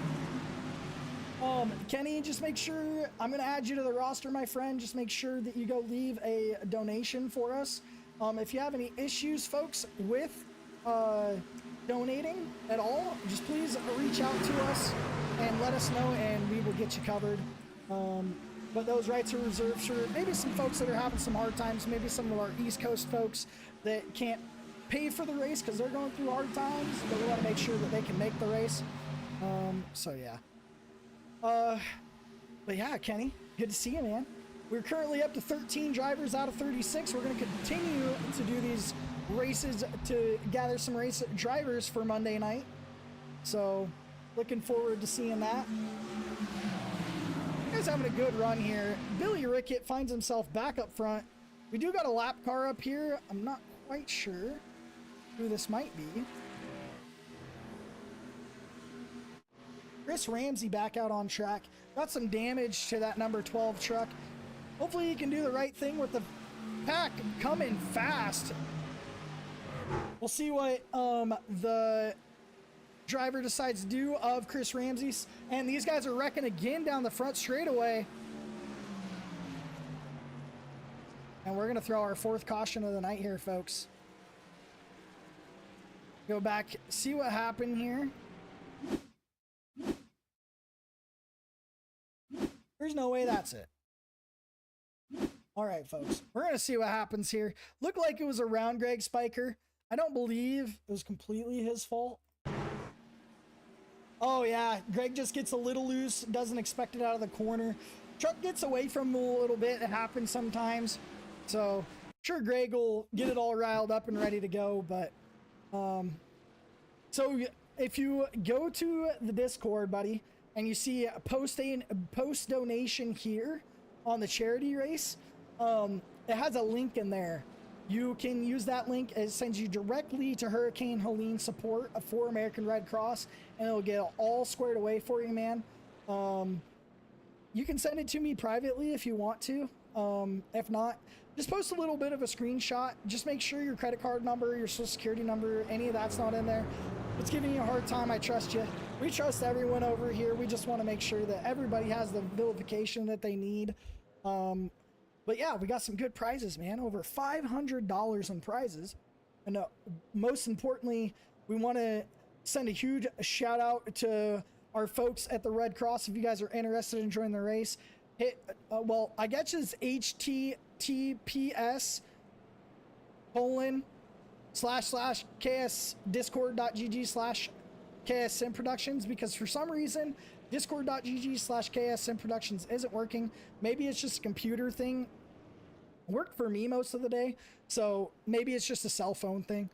[SPEAKER 4] Kenny, just make sure, I'm going to add you to the roster, my friend. Just make sure that you go leave a donation for us. If you have any issues, folks, with donating at all, just please reach out to us and let us know, and we will get you covered. But those rights are reserved for maybe some folks that are having some hard times, maybe some of our East Coast folks that can't pay for the race because they're going through hard times, but we want to make sure that they can make the race. So yeah. But yeah, Kenny, good to see you, man. We're currently up to 13 drivers out of 36. We're going to continue to do these races to gather some race drivers for Monday night. So looking forward to seeing that. You guys having a good run here. Billy Rickett finds himself back up front. We do got a lap car up here. I'm not quite sure who this might be. Chris Ramsey back out on track. Got some damage to that number 12 truck. Hopefully he can do the right thing with the pack coming fast. We'll see what the driver decides to do of Chris Ramsey's. And these guys are wrecking again down the front straightaway. And we're going to throw our 4th caution of the night here, folks. Go back, see what happened here. There's no way that's it. All right, folks, we're going to see what happens here. Looked like it was around Greg Spiker. I don't believe it was completely his fault. Oh yeah, Greg just gets a little loose, doesn't expect it out of the corner. Truck gets away from him a little bit. It happens sometimes. So sure, Greg will get it all riled up and ready to go, but so if you go to the Discord, buddy, and you see a post donation here on the charity race, it has a link in there. You can use that link. It sends you directly to Hurricane Helene support for American Red Cross, and it'll get all squared away for you, man. You can send it to me privately if you want to. If not, just post a little bit of a screenshot. Just make sure your credit card number, your social security number, any of that's not in there. If it's giving you a hard time, I trust you. We trust everyone over here. We just want to make sure that everybody has the vilification that they need. But yeah, we got some good prizes, man. Over $500 in prizes. And most importantly, we want to send a huge shout out to our folks at the Red Cross. If you guys are interested in joining the race, hit, well, I guess it's https://ksdiscord.gg/kssimproductions, because for some reason discord.gg/kssimproductions isn't working. Maybe it's just a computer thing. Worked for me most of the day, so maybe it's just a cell phone thing.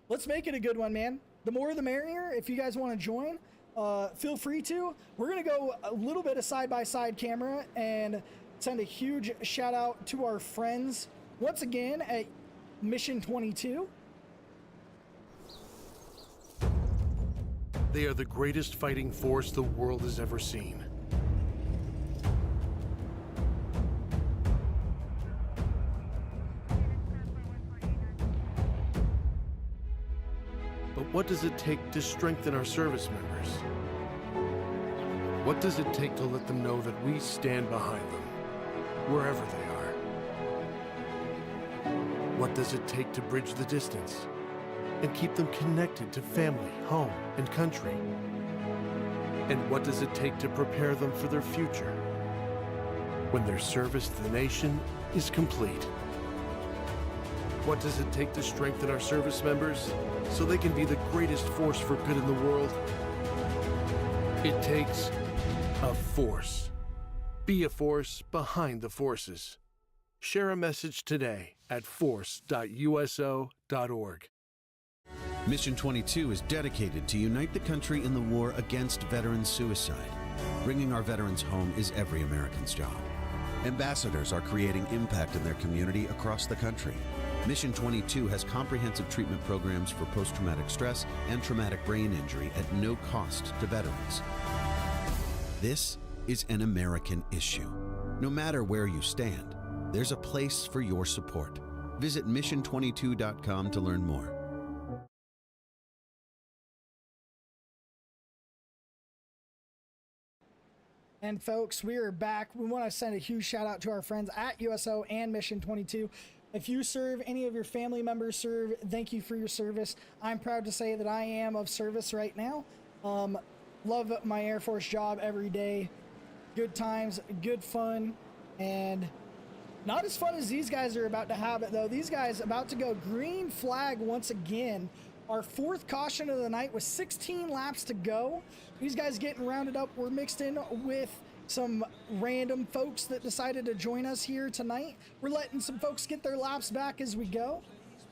[SPEAKER 4] Let's make it a good one, man. The more the merrier. If you guys want to join, feel free to. We're gonna go a little bit of side-by-side camera and send a huge shout out to our friends once again at Mission 22.
[SPEAKER 3] They are the greatest fighting force the world has ever seen. what does it take to strengthen our service members? What does it take to let them know that we stand behind them, wherever they are? What does it take to bridge the distance and keep them connected to family, home, and country? And what does it take to prepare them for their future when their service to the nation is complete? What does it take to strengthen our service members so they can be the greatest force for good in the world? It takes a force. Be a force behind the forces. Share a message today at force.uso.org.
[SPEAKER 7] Mission 22 is dedicated to unite the country in the war against veteran suicide. Bringing our veterans home is every American's job. Ambassadors are creating impact in their community across the country. Mission 22 has comprehensive treatment programs for post-traumatic stress and traumatic brain injury at no cost to veterans. This is an American issue. No matter where you stand, there's a place for your support. Visit mission22.com to learn more.
[SPEAKER 4] And folks, we are back. We want to send a huge shout out to our friends at USO and Mission 22. If you serve, any of your family members serve, thank you for your service. I'm proud to say that I am of service right now. Love my Air Force job every day. Good times, good fun, and not as fun as these guys are about to have it though. These guys about to go green flag once again. Our fourth caution of the night with 16 laps to go. These guys getting rounded up. We're mixed in with some random folks that decided to join us here tonight. We're letting some folks get their laps back as we go.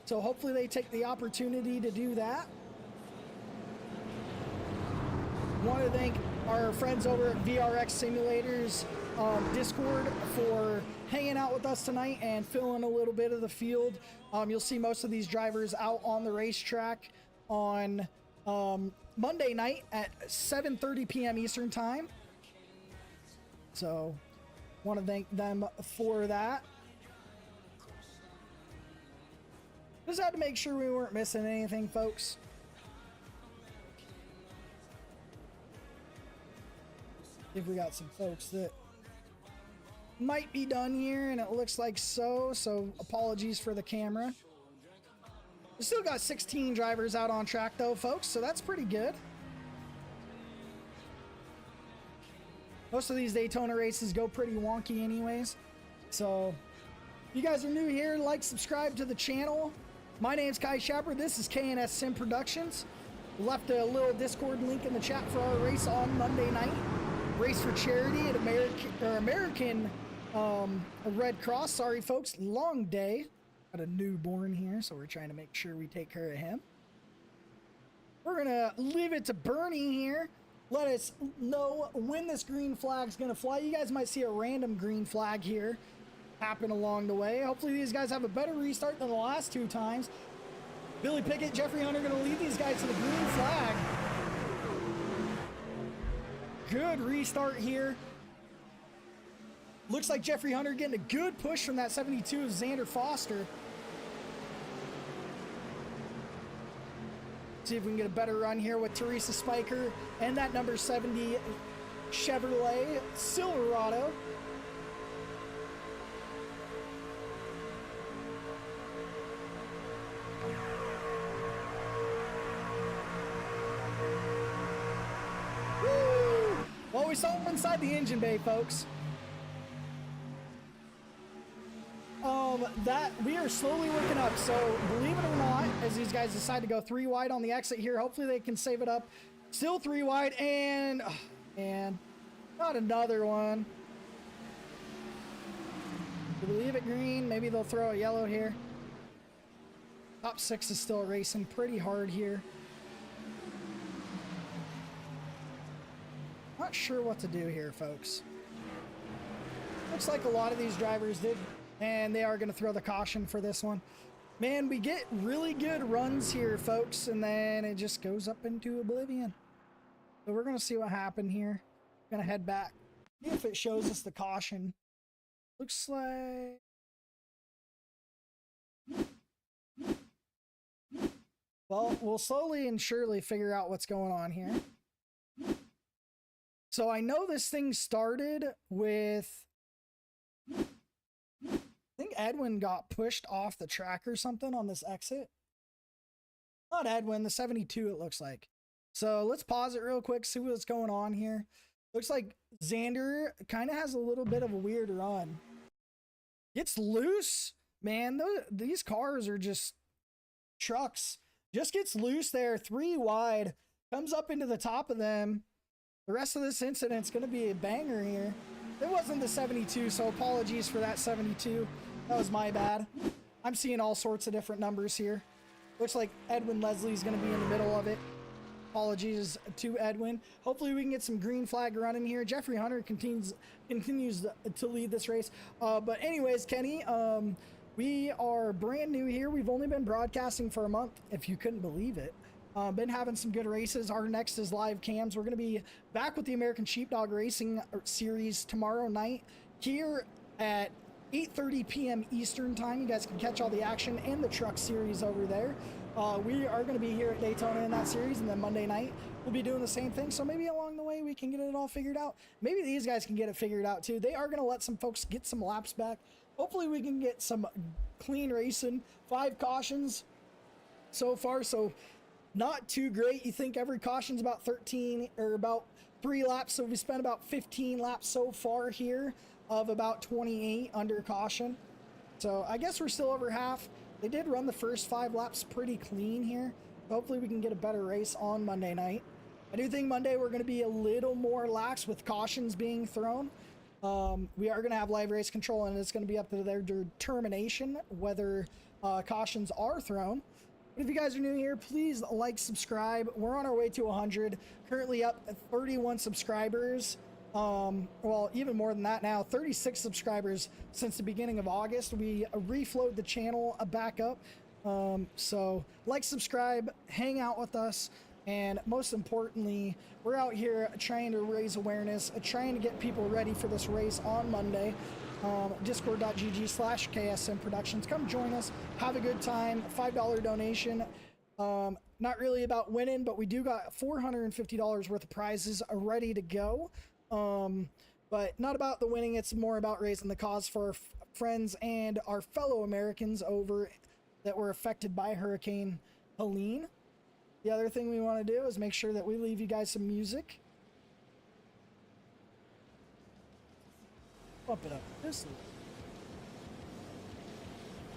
[SPEAKER 4] So hopefully they take the opportunity to do that. Want to thank our friends over at VRX Simulators Discord for hanging out with us tonight and filling a little bit of the field. You'll see most of these drivers out on the racetrack on Monday night at 7:30 p.m. Eastern Time. So, want to thank them for that. Just had to make sure we weren't missing anything, folks. If we got some folks that might be done here, and it looks like so apologies for the camera. We still got 16 drivers out on track though, folks, so that's pretty good. Most of these Daytona races go pretty wonky anyways. So if you guys are new here, like, subscribe to the channel. My name's Kai Shapper. This is KNS Sim Productions. We left a little Discord link in the chat for our race on Monday night. Race for charity at American Red Cross. Sorry folks, long day. Got a newborn here, so we're trying to make sure we take care of him. We're gonna leave it to Bernie here. Let us know when this green flag's gonna fly. You guys might see a random green flag here happen along the way. Hopefully these guys have a better restart than the last two times. Billy Pickett, Jeffrey Hunter gonna lead these guys to the green flag. Good restart here. Looks like Jeffrey Hunter getting a good push from that 72 of Xander Foster. See if we can get a better run here with Teresa Spiker and that number 70 Chevrolet Silverado. Woo! Well, we saw him inside the engine bay, folks. That we are slowly working up, so believe it or not, as these guys decide to go 3 wide on the exit here, hopefully they can save it up. Still 3 wide, and not another one. Do we leave it green? Maybe they'll throw a yellow here. Top 6 is still racing pretty hard here. Not sure what to do here, folks. Looks like a lot of these drivers did. And they are going to throw the caution for this one. Man, we get really good runs here, folks, and then it just goes up into oblivion. So we're going to see what happened here. Going to head back. See if it shows us the caution. Looks like... Well, we'll slowly and surely figure out what's going on here. So I know this thing started with, I think Edwin got pushed off the track or something on this exit. Not Edwin, the 72 it looks like. So let's pause it real quick, see what's going on here. Looks like Xander kind of has a little bit of a weird run. Gets loose, man. These cars are just trucks. Just gets loose there, 3 wide, comes up into the top of them. The rest of this incident's going to be a banger here. It wasn't the 72, so apologies for that 72. That was my bad. I'm seeing all sorts of different numbers here. Looks like Edwin Leslie's going to be in the middle of it. Apologies to Edwin. Hopefully we can get some green flag running here. Jeffrey Hunter continues to lead this race. But anyways, Kenny, we are brand new here. We've only been broadcasting for a month, if you couldn't believe it. Been having some good races. Our next is live cams. We're going to be back with the American Sheepdog Racing Series tomorrow night here at 8:30 p.m. Eastern time. You guys can catch all the action and the truck series over there. We are going to be here at Daytona in that series, and then Monday night we'll be doing the same thing. So maybe along the way we can get it all figured out. Maybe these guys can get it figured out too. They are going to let some folks get some laps back. Hopefully we can get some clean racing. 5 cautions so far, so not too great. You think every caution's about 13 or about 3 laps, so we spent about 15 laps so far here of about 28 under caution. So I guess we're still over half. They did run the first 5 laps pretty clean here. Hopefully we can get a better race on Monday night. I do think Monday we're going to be a little more lax with cautions being thrown. We are going to have live race control, and it's going to be up to their determination whether cautions are thrown. But if you guys are new here, please like, subscribe. We're on our way to 100. Currently up at 31 subscribers. Well, even more than that now. 36 subscribers since the beginning of August. We reflowed the channel back up. So like, subscribe, hang out with us. And most importantly, we're out here trying to raise awareness, trying to get people ready for this race on Monday. Discord.gg/KSM Productions. Come join us. Have a good time. $5 donation. Not really about winning, but we do got $450 worth of prizes ready to go. But not about the winning. It's more about raising the cause for our friends and our fellow Americans over that were affected by Hurricane Helene. The other thing we want to do is make sure that we leave you guys some music. Bump it up just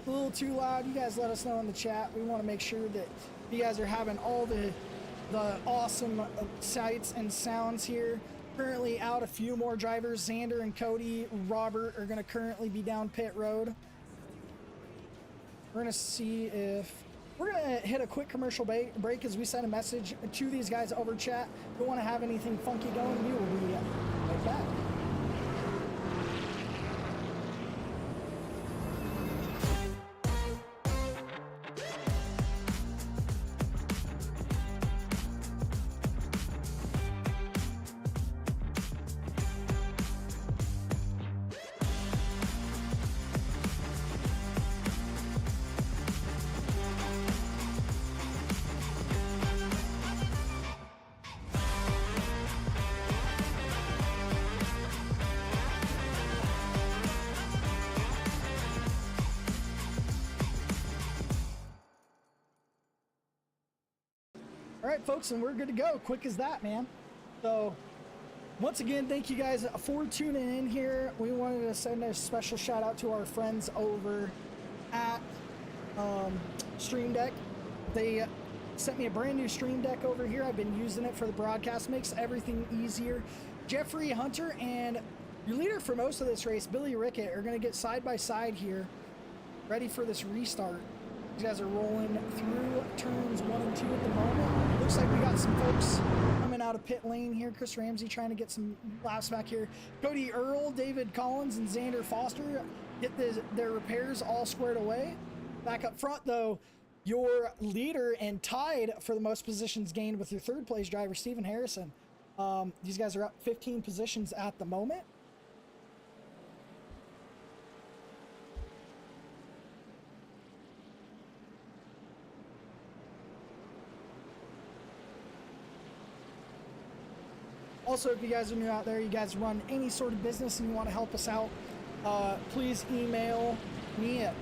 [SPEAKER 4] a little too loud. You guys let us know in the chat. We want to make sure that you guys are having all the awesome sights and sounds here. Currently out a few more drivers. Xander and Cody, Robert are going to currently be down pit road. We're going to see if we're going to hit a quick commercial break as we send a message to these guys over chat. If you want to have anything funky going, we will be right back. All right, folks, and we're good to go. Quick as that, man. So once again, thank you guys for tuning in here. We wanted to send a special shout out to our friends over at Stream Deck. They sent me a brand new Stream Deck over here. I've been using it for the broadcast. Makes everything easier. Jeffrey Hunter and your leader for most of this race, Billy Rickett, are going to get side by side here, ready for this restart. These guys are rolling through turns 1 and 2 at the moment. Looks like we got some folks coming out of pit lane here. Chris Ramsey trying to get some laps back here. Cody Earl, David Collins, and Xander Foster get their repairs all squared away. Back up front, though, your leader and tied for the most positions gained with your third place driver, Stephen Harrison. These guys are up 15 positions at the moment. Also, if you guys are new out there, you guys run any sort of business and you want to help us out, please email me at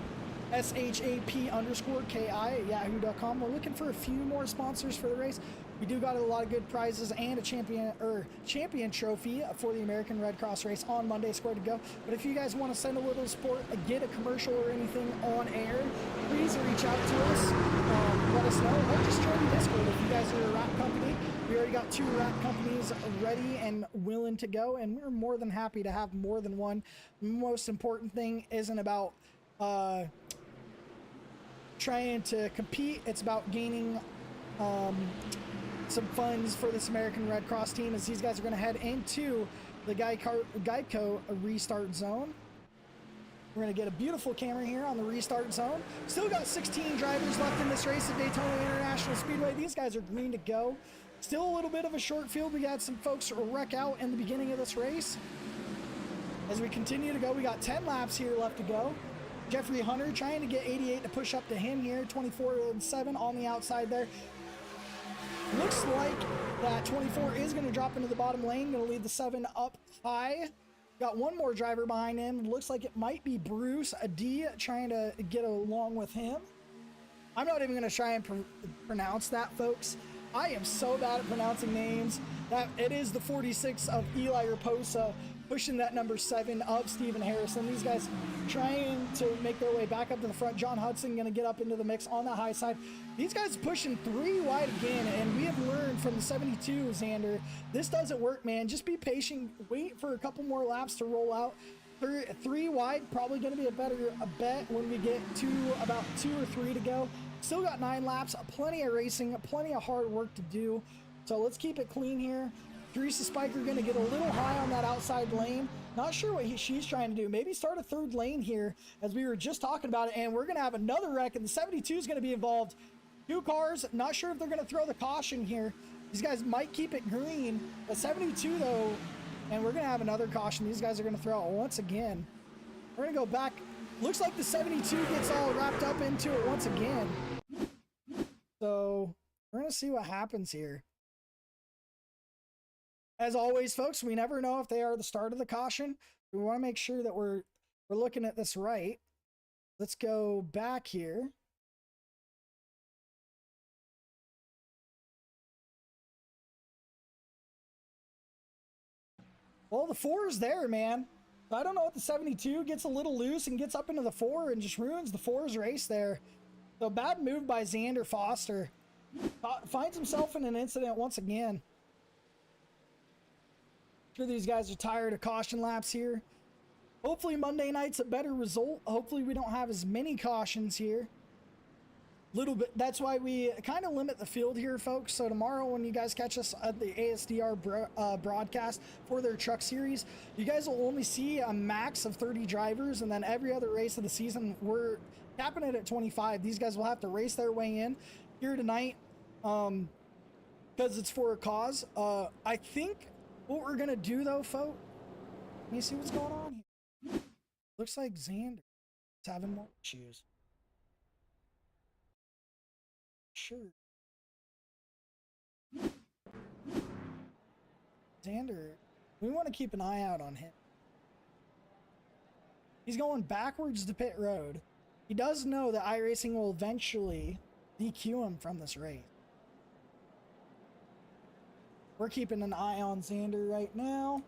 [SPEAKER 4] shap_ki@yahoo.com. We're looking for a few more sponsors for the race. We do got a lot of good prizes and a champion trophy for the American Red Cross race on Monday, square to go. But if you guys want to send a little support, get a commercial or anything on air, please reach out to us. Let us know. Or just join the Discord if you guys are a wrap company. We already got 2 wrap companies ready and willing to go, and we're more than happy to have more than one. Most important thing isn't about trying to compete. It's about gaining some funds for this American Red Cross team, as these guys are going to head into the Geico restart zone. We're going to get a beautiful camera here on the restart zone. Still got 16 drivers left in this race at Daytona International Speedway. These guys are green to go. Still a little bit of a short field. We got some folks wreck out in the beginning of this race. As we continue to go, we got 10 laps here left to go. Jeffrey Hunter trying to get 88 to push up to him here. 24-7 on the outside there. Looks like that 24 is going to drop into the bottom lane. Going to lead the 7 up high. Got one more driver behind him. Looks like it might be Bruce, a D, trying to get along with him. I'm not even going to try and pronounce that, folks. I am so bad at pronouncing names. That it is the 46 of Eli Raposa pushing that number 7 of Stephen Harrison. These guys trying to make their way back up to the front. John Hudson going to get up into the mix on the high side. These guys pushing 3 wide again, and we have learned from the 72, Xander, this doesn't work, man. Just be patient. Wait for a couple more laps to roll out. 3 wide, probably going to be a better bet when we get to about 2 or 3 to go. Still got 9 laps, plenty of racing, plenty of hard work to do. So let's keep it clean here. Teresa Spiker going to get a little high on that outside lane. Not sure what she's trying to do. Maybe start a 3rd lane here, as we were just talking about it. And we're going to have another wreck, and the 72 is going to be involved. 2 cars. Not sure if they're going to throw the caution here. These guys might keep it green. The 72, though, and we're going to have another caution. These guys are going to throw it once again. We're going to go back. Looks like the 72 gets all wrapped up into it once again. So we're going to see what happens here. As always, folks, we never know if they are the start of the caution. We want to make sure that we're looking at this right. Let's go back here. Well, the 4 is there, man. I don't know if the 72 gets a little loose and gets up into the 4 and just ruins the 4's race there. So bad move by Xander Foster. Finds himself in an incident once again. Sure, these guys are tired of caution laps here. Hopefully Monday night's a better result. Hopefully we don't have as many cautions here. Little bit. That's why we kind of limit the field here, folks. So tomorrow when you guys catch us at the ASDR broadcast for their truck series, you guys will only see a max of 30 drivers, and then every other race of the season we're capping it at 25. These guys will have to race their way in here tonight because it's for a cause. I think what we're gonna do though, folks, let me see what's going on here. Looks like Xander is having more issues. Sure. Xander, we want to keep an eye out on him. He's going backwards to pit road. He does know that iRacing will eventually DQ him from this race. We're keeping an eye on Xander right now.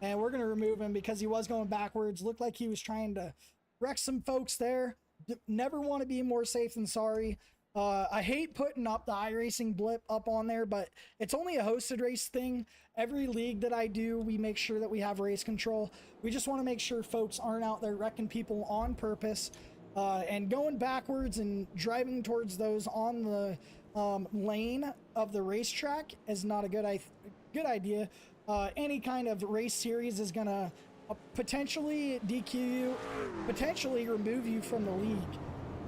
[SPEAKER 4] And we're going to remove him because he was going backwards. Looked like he was trying to wreck some folks there. Never want to be more safe than sorry. I hate putting up the iRacing blip up on there, but it's only a hosted race thing. Every league that I do, we make sure that we have race control. We just want to make sure folks aren't out there wrecking people on purpose. And going backwards and driving towards those on the lane of the racetrack is not a good idea. Any kind of race series is going to potentially DQ you, potentially remove you from the league.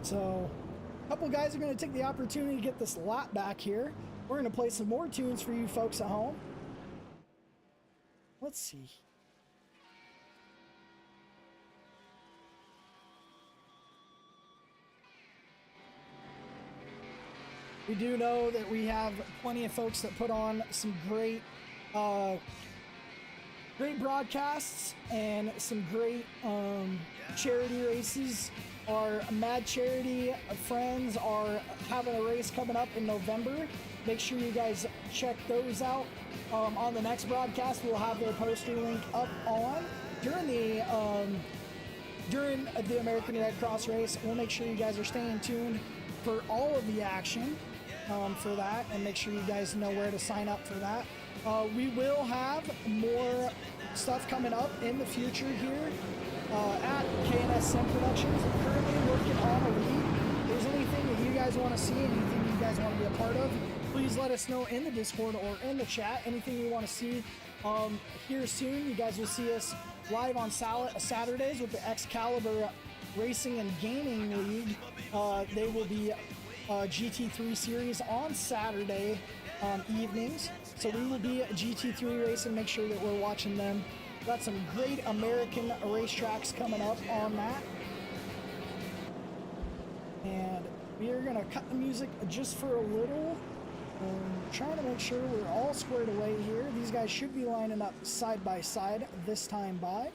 [SPEAKER 4] So a couple guys are going to take the opportunity to get this lap back here. We're going to play some more tunes for you folks at home. Let's see. We do know that we have plenty of folks that put on some great broadcasts and some great charity races. Our Mad Charity friends are having a race coming up in November. Make sure you guys check those out. On the next broadcast, we'll have their poster link up on during the American Red Cross race. We'll make sure you guys are staying tuned for all of the action for that, and make sure you guys know where to sign up for that. We will have more stuff coming up in the future here at KNS Sim Productions. Currently working on a lead. If there's anything that you guys want to see, anything you guys want to be a part of, please let us know in the Discord or in the chat. Anything you want to see here soon. You guys will see us live on Saturdays with the Excalibur Racing and Gaming League. They will be GT3 series on Saturday evenings. So we will be at GT3 racing. Make sure that we're watching them. Got some great American racetracks coming up on that. And we are going to cut the music just for a little. Trying to make sure we're all squared away here. These guys should be lining up side by side this time by.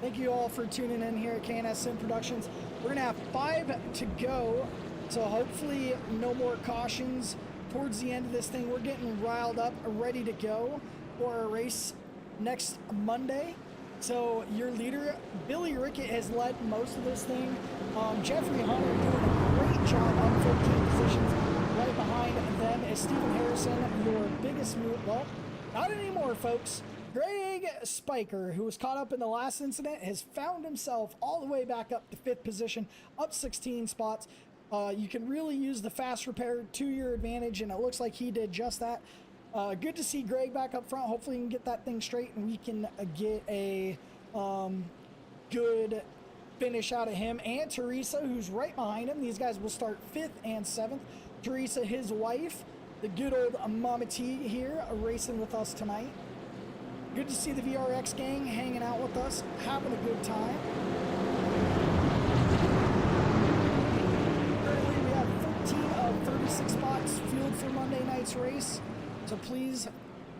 [SPEAKER 4] Thank you all for tuning in here at KNS Sim Productions. We're going to have 5 to go, so hopefully no more cautions towards the end of this thing. We're getting riled up, ready to go for our race next Monday. So your leader, Billy Rickett, has led most of this thing. Jeffrey Hunter doing a great job on 14 positions. Right behind them is Stephen Harrison, your biggest move. Well, not anymore, folks. Greg Spiker, who was caught up in the last incident, has found himself all the way back up to 5th position, up 16 spots. You can really use the fast repair to your advantage, and it looks like he did just that. Good to see Greg back up front. Hopefully we can get that thing straight and we can get a good finish out of him and Teresa, who's right behind him. These guys will start 5th and 7th. Teresa, his wife, the good old Mama T here, racing with us tonight. Good to see the VRX gang hanging out with us, having a good time. Currently, we have 13 of 36 spots filled for Monday night's race. So please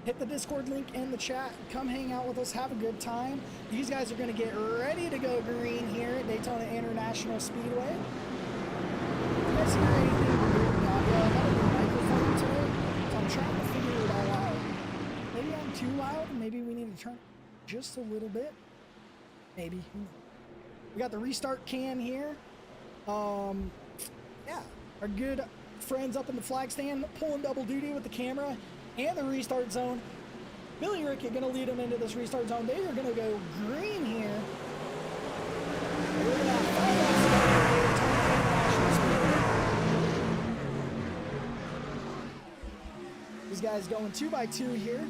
[SPEAKER 4] hit the Discord link in the chat. Come hang out with us. Have a good time. These guys are going to get ready to go green here at Daytona International Speedway. You guys hear anything weird about the microphone today? So I'm trying to figure it all out. Maybe I'm too loud. Maybe we need to turn just a little bit. Maybe. We got the restart can here. Yeah, our good friends up in the flag stand pulling double duty with the camera and the restart zone. Billy Rickett going to lead them into this restart zone. They are going to go green here. We're going to have 5 These guys going 2x2 here.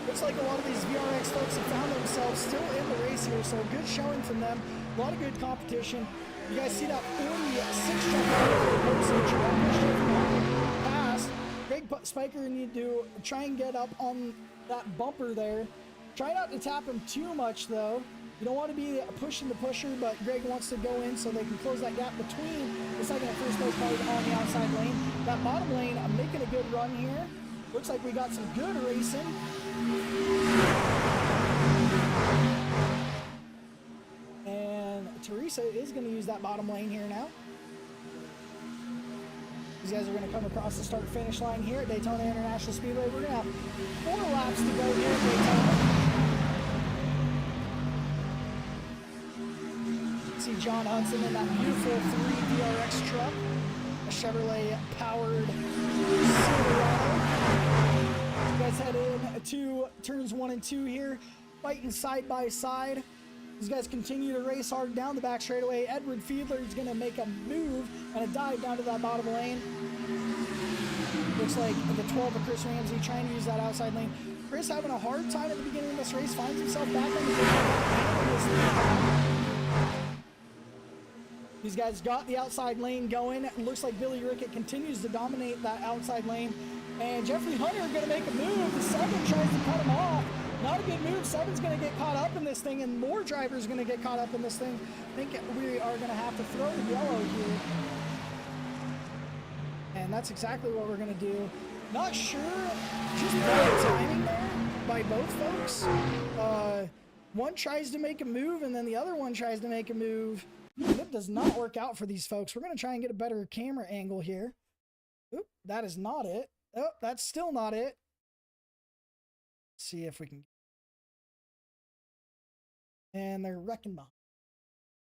[SPEAKER 4] Looks like a lot of these VRX folks have found themselves still in the race here, so good showing from them. A lot of good competition. You guys see that 46 jump pass. Greg Spiker need to try and get up on that bumper there. Try not to tap him too much though. You don't want to be pushing the pusher, but Greg wants to go in so they can close that gap between the second and first place cars on the outside lane. That bottom lane, I'm making a good run here. Looks like we got some good racing. And Teresa is going to use that bottom lane here now. These guys are going to come across the start-finish line here at Daytona International Speedway. We're going to have 4 laps to go here at Daytona. See John Hudson in that beautiful 3 DRX truck, a Chevrolet-powered Silverado. You guys head in to turns 1 and 2 here, fighting side by side. These guys continue to race hard down the back straightaway. Edward Fiedler is going to make a move and a dive down to that bottom lane. Looks like the 12 of Chris Ramsey trying to use that outside lane. Chris having a hard time at the beginning of this race, finds himself back on the lead. These guys got the outside lane going. It looks like Billy Rickett continues to dominate that outside lane. And Jeffrey Hunter going to make a move. The second tries to cut him off. Not a good move. 7's going to get caught up in this thing, and more drivers going to get caught up in this thing. I think we are going to have to throw the yellow here. And that's exactly what we're going to do. Not sure. Just bad timing there by both folks. One tries to make a move, and then the other one tries to make a move. It does not work out for these folks. We're going to try and get a better camera angle here. Oop, that is not it. Oh, that's still not it. Let's see if we can. And they're wrecking behind.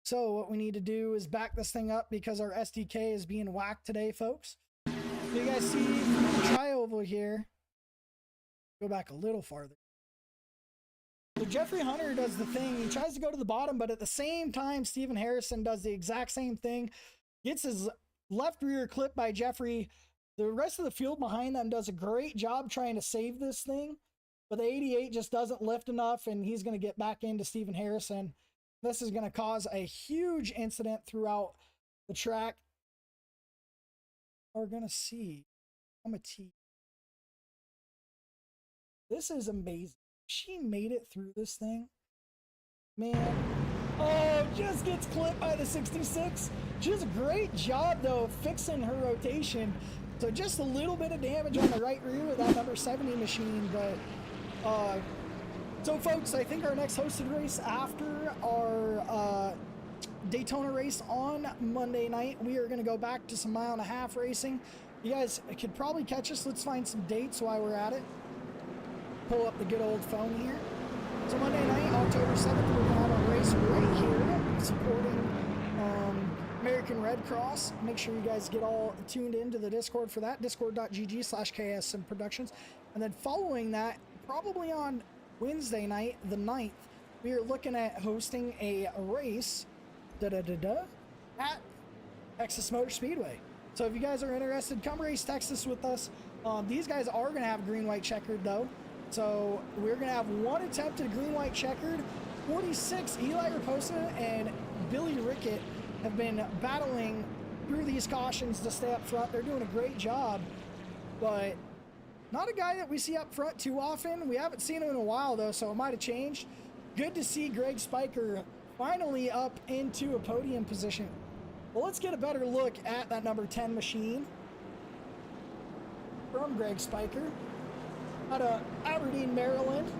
[SPEAKER 4] So what we need to do is back this thing up because our SDK is being whacked today, folks. You guys see, try over here. Go back a little farther. So Jeffrey Hunter does the thing. He tries to go to the bottom, but at the same time, Stephen Harrison does the exact same thing. Gets his left rear clipped by Jeffrey. The rest of the field behind them does a great job trying to save this thing, but the 88 just doesn't lift enough, and he's going to get back into Stephen Harrison. This is going to cause a huge incident throughout the track. We're going to see. I'm a T. This is amazing. She made it through this thing. Man. Oh, just gets clipped by the 66. She does a great job, though, of fixing her rotation. So just a little bit of damage on the right rear with that number 70 machine. But, so folks, I think our next hosted race after our Daytona race on Monday night, we are going to go back to some 1.5 mile racing. You guys could probably catch us. Let's find some dates while we're at it. Pull up the good old phone here. So Monday night, October 7th, we're going to have a race right here supporting American Red Cross. Make sure you guys get all tuned into the Discord for that, discord.gg/KSM Productions. And then following that, probably on Wednesday night, the 9th, we are looking at hosting a race at Texas Motor Speedway. So if you guys are interested, come race Texas with us. These guys are going to have green-white checkered, though. So we're going to have one attempt at green-white checkered. 46, Eli Raposa and Billy Rickett have been battling through these cautions to stay up front. They're doing a great job, but not a guy that we see up front too often. We haven't seen him in a while, though, so it might have changed. Good to see Greg Spiker finally up into a podium position. Well, let's get a better look at that number 10 machine from Greg Spiker out of Aberdeen, Maryland.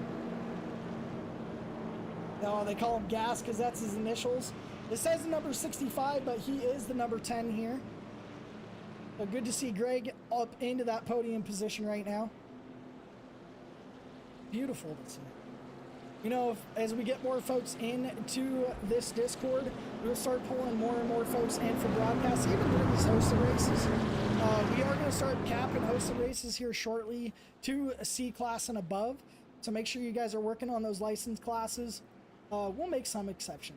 [SPEAKER 4] No, they call him Gas because that's his initials. It says number 65, but he is the number 10 here. So good to see Greg up into that podium position right now. Beautiful to see. You know, as we get more folks into this Discord, we'll start pulling more and more folks in for broadcasts, even during these hosted races. We are going to start capping hosted races here shortly to a C class and above. So make sure you guys are working on those license classes. We'll make some exception.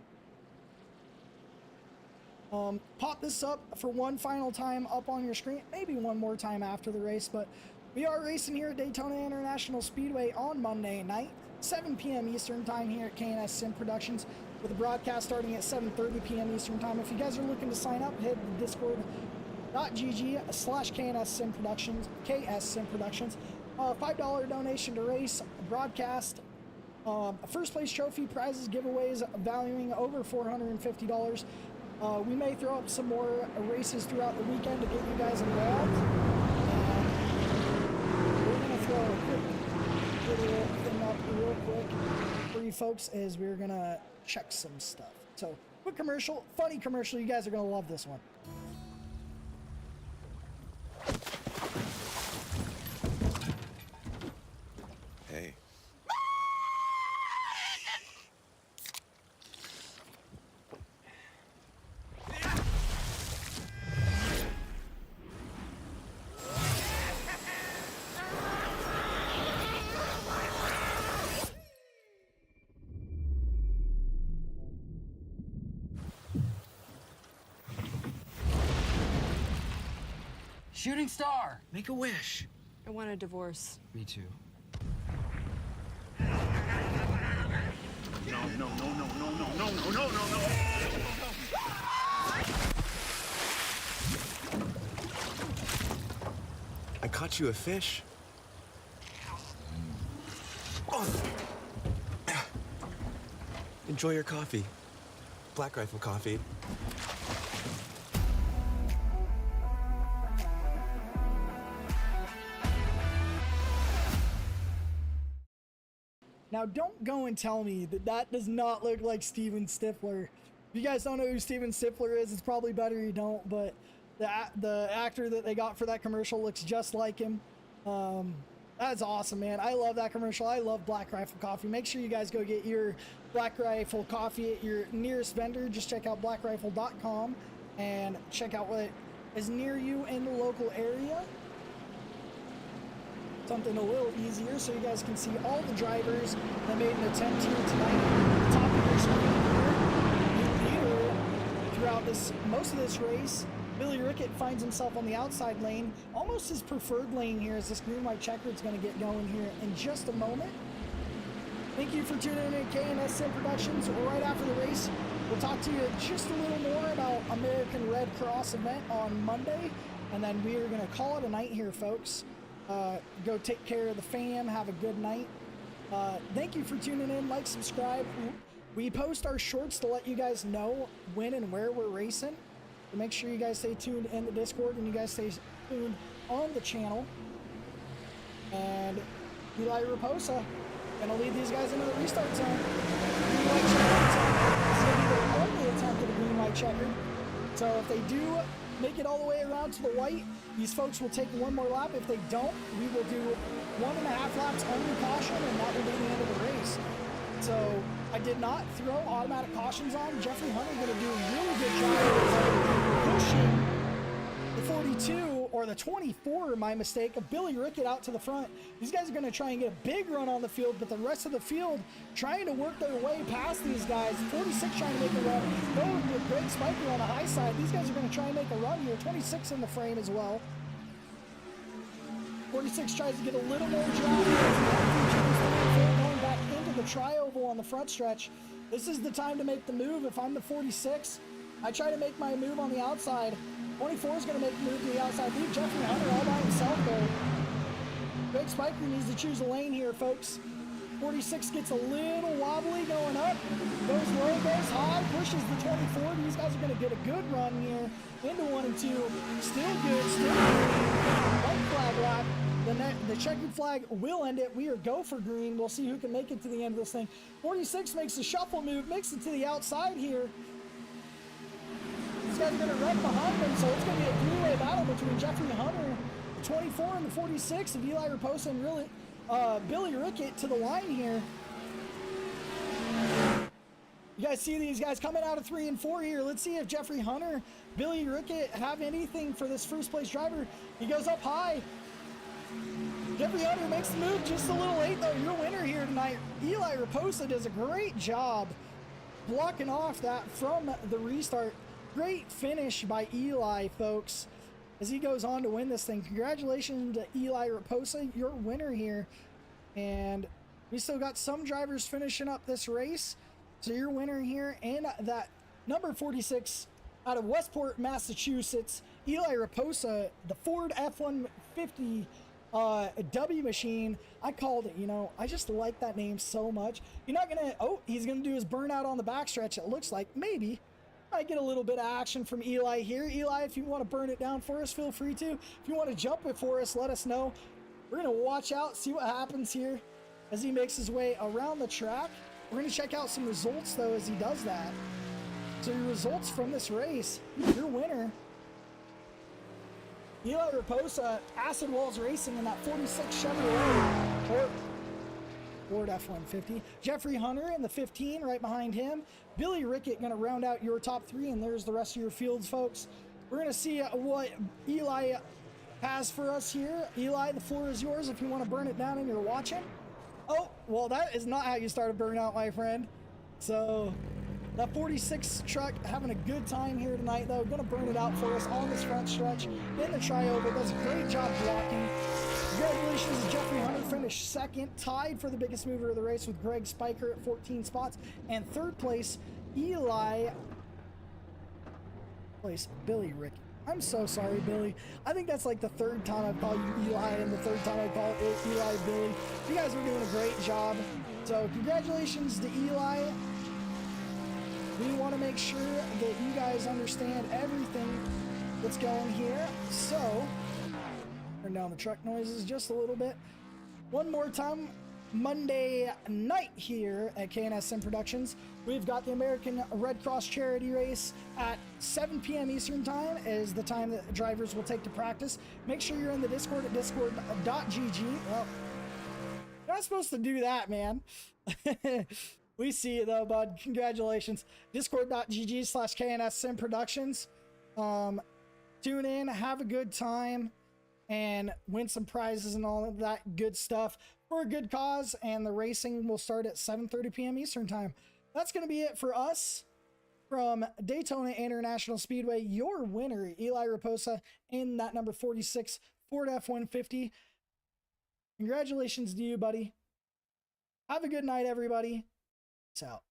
[SPEAKER 4] Pop this up for one final time up on your screen, maybe one more time after the race, but we are racing here at Daytona International Speedway on Monday night, 7 p.m. Eastern time here at K&S Sim Productions, with the broadcast starting at 7:30 p.m. Eastern time. If you guys are looking to sign up, head to discord.gg/K&S Sim Productions, KS Sim Productions. $5 donation to race, broadcast, first place trophy, prizes, giveaways valuing over $450. We may throw up some more races throughout the weekend to get you guys involved. We're going to throw a quick little thing up real quick for you folks as we're going to check some stuff. So, quick commercial, funny commercial. You guys are going to love this one.
[SPEAKER 5] Hey.
[SPEAKER 6] Shooting star, make a wish.
[SPEAKER 8] I want a divorce.
[SPEAKER 6] Me too.
[SPEAKER 2] No.
[SPEAKER 5] I caught you a fish. Oh. Enjoy your coffee. Black Rifle Coffee.
[SPEAKER 4] Now, don't go and tell me that that does not look like Steven Stifler. If you guys don't know who Steven Stifler is, it's probably better you don't, but the actor that they got for that commercial looks just like him. That's awesome, man. I love that commercial. I love Black Rifle Coffee. Make sure you guys go get your Black Rifle Coffee at your nearest vendor. Just check out blackrifle.com and check out what is near you in the local area. Something a little easier so you guys can see all the drivers that made an attempt here tonight. Top of your screen here, the leader throughout most of this race. Billy Rickett finds himself on the outside lane, almost his preferred lane here, as this green white checkered is going to get going here in just a moment. Thank you for tuning in to KNSN Productions. Right after the race, we'll talk to you just a little more about American Red Cross event on Monday, and then we are going to call it a night here, folks. Go take care of the fam. Have a good night. Thank you for tuning in. Like, subscribe. We post our shorts to let you guys know when and where we're racing. So make sure you guys stay tuned in the Discord and you guys stay tuned on the channel. And Eli Raposa gonna lead these guys into the restart zone. Green white checkered. This is gonna be their only attempt at a green white checkered. So if they do make it all the way around to the white, these folks will take one more lap. If they don't, we will do 1.5 laps under caution, and that will be the end of the race. So I did not throw automatic cautions on. Jeffrey Hunter going to do a really good job pushing the 42 or the 24, my mistake, of Billy Rickett out to the front. These guys are going to try and get a big run on the field, but the rest of the field trying to work their way past these guys. 46 trying to make a run. Going with Greg Spiker on the high side. These guys are going to try and make a run here. 26 in the frame as well. 46 tries to get a little more drop. Going back into the tri-oval on the front stretch. This is the time to make the move. If I'm the 46, I try to make my move on the outside. 24 is going to make the move to the outside. Leave Jeffrey Hunter all by himself though. Greg Spiker needs to choose a lane here, folks. 46 gets a little wobbly going up. Goes low, goes high, pushes the 24. These guys are going to get a good run here into 1 and 2. Still good, still good. White flag lap. The checkered flag will end it. We are go for green. We'll see who can make it to the end of this thing. 46 makes a shuffle move, makes it to the outside here. These guys are going to wreck behind them, so it's going to be a three-way battle between Jeffrey Hunter, the 24, and the 46 of Eli Raposa and really Billy Rickett to the line here. You guys see these guys coming out of 3 and 4 here. Let's see if Jeffrey Hunter, Billy Rickett have anything for this first place driver. He goes up high. Jeffrey Hunter makes the move just a little late though. Your winner here tonight, Eli Raposa, does a great job blocking off that from the restart. Great finish by Eli, folks, as he goes on to win this thing. Congratulations to Eli Raposa, your winner here. And we still got some drivers finishing up this race. So your winner here in that number 46 out of Westport, Massachusetts, Eli Raposa, the Ford F-150 W machine. I called it, you know, I just like that name so much. You're not gonna, oh, he's gonna do his burnout on the backstretch. It looks like maybe I get a little bit of action from Eli here. Eli, if you want to burn it down for us, feel free to. If you want to jump it for us, let us know. We're gonna watch out, see what happens here as he makes his way around the track. We're gonna check out some results though as he does that. So your results from this race, your winner, Eli Raposa, Acid Walls Racing in that 46 Chevrolet Ford F-150. Jeffrey Hunter in the 15 right behind him. Billy Rickett going to round out your top 3, and there's the rest of your fields, folks. We're going to see what Eli has for us here. Eli, the floor is yours if you want to burn it down and you're watching. Oh, well, that is not how you start a burnout, my friend. So that 46 truck having a good time here tonight, though. Going to burn it out for us on this front stretch in the tri-oval. Does a great job blocking. Congratulations to Jeffrey Hunter, finished second, tied for the biggest mover of the race with Greg Spiker at 14 spots. And third place, Billy Rickett. I'm so sorry, Billy. I think that's like the third time I've called you Eli and the third time I called Eli Billy. You guys are doing a great job. So congratulations to Eli we want to make sure that you guys understand everything that's going here. So, turn down the truck noises just a little bit. One more time, Monday night here at KNSM Productions, we've got the American Red Cross charity race at 7 p.m. Eastern time is the time that drivers will take to practice. Make sure you're in the Discord at discord.gg. Well, you're not supposed to do that, man. We see you though, bud. Congratulations. Discord.gg/KNSM Productions. Tune in, have a good time, and win some prizes and all of that good stuff for a good cause. And the racing will start at 7:30 p.m. Eastern time. That's going to be it for us from Daytona International Speedway. Your winner, Eli Raposa, in that number 46 Ford F-150. Congratulations to you, buddy. Have a good night, everybody. Peace out.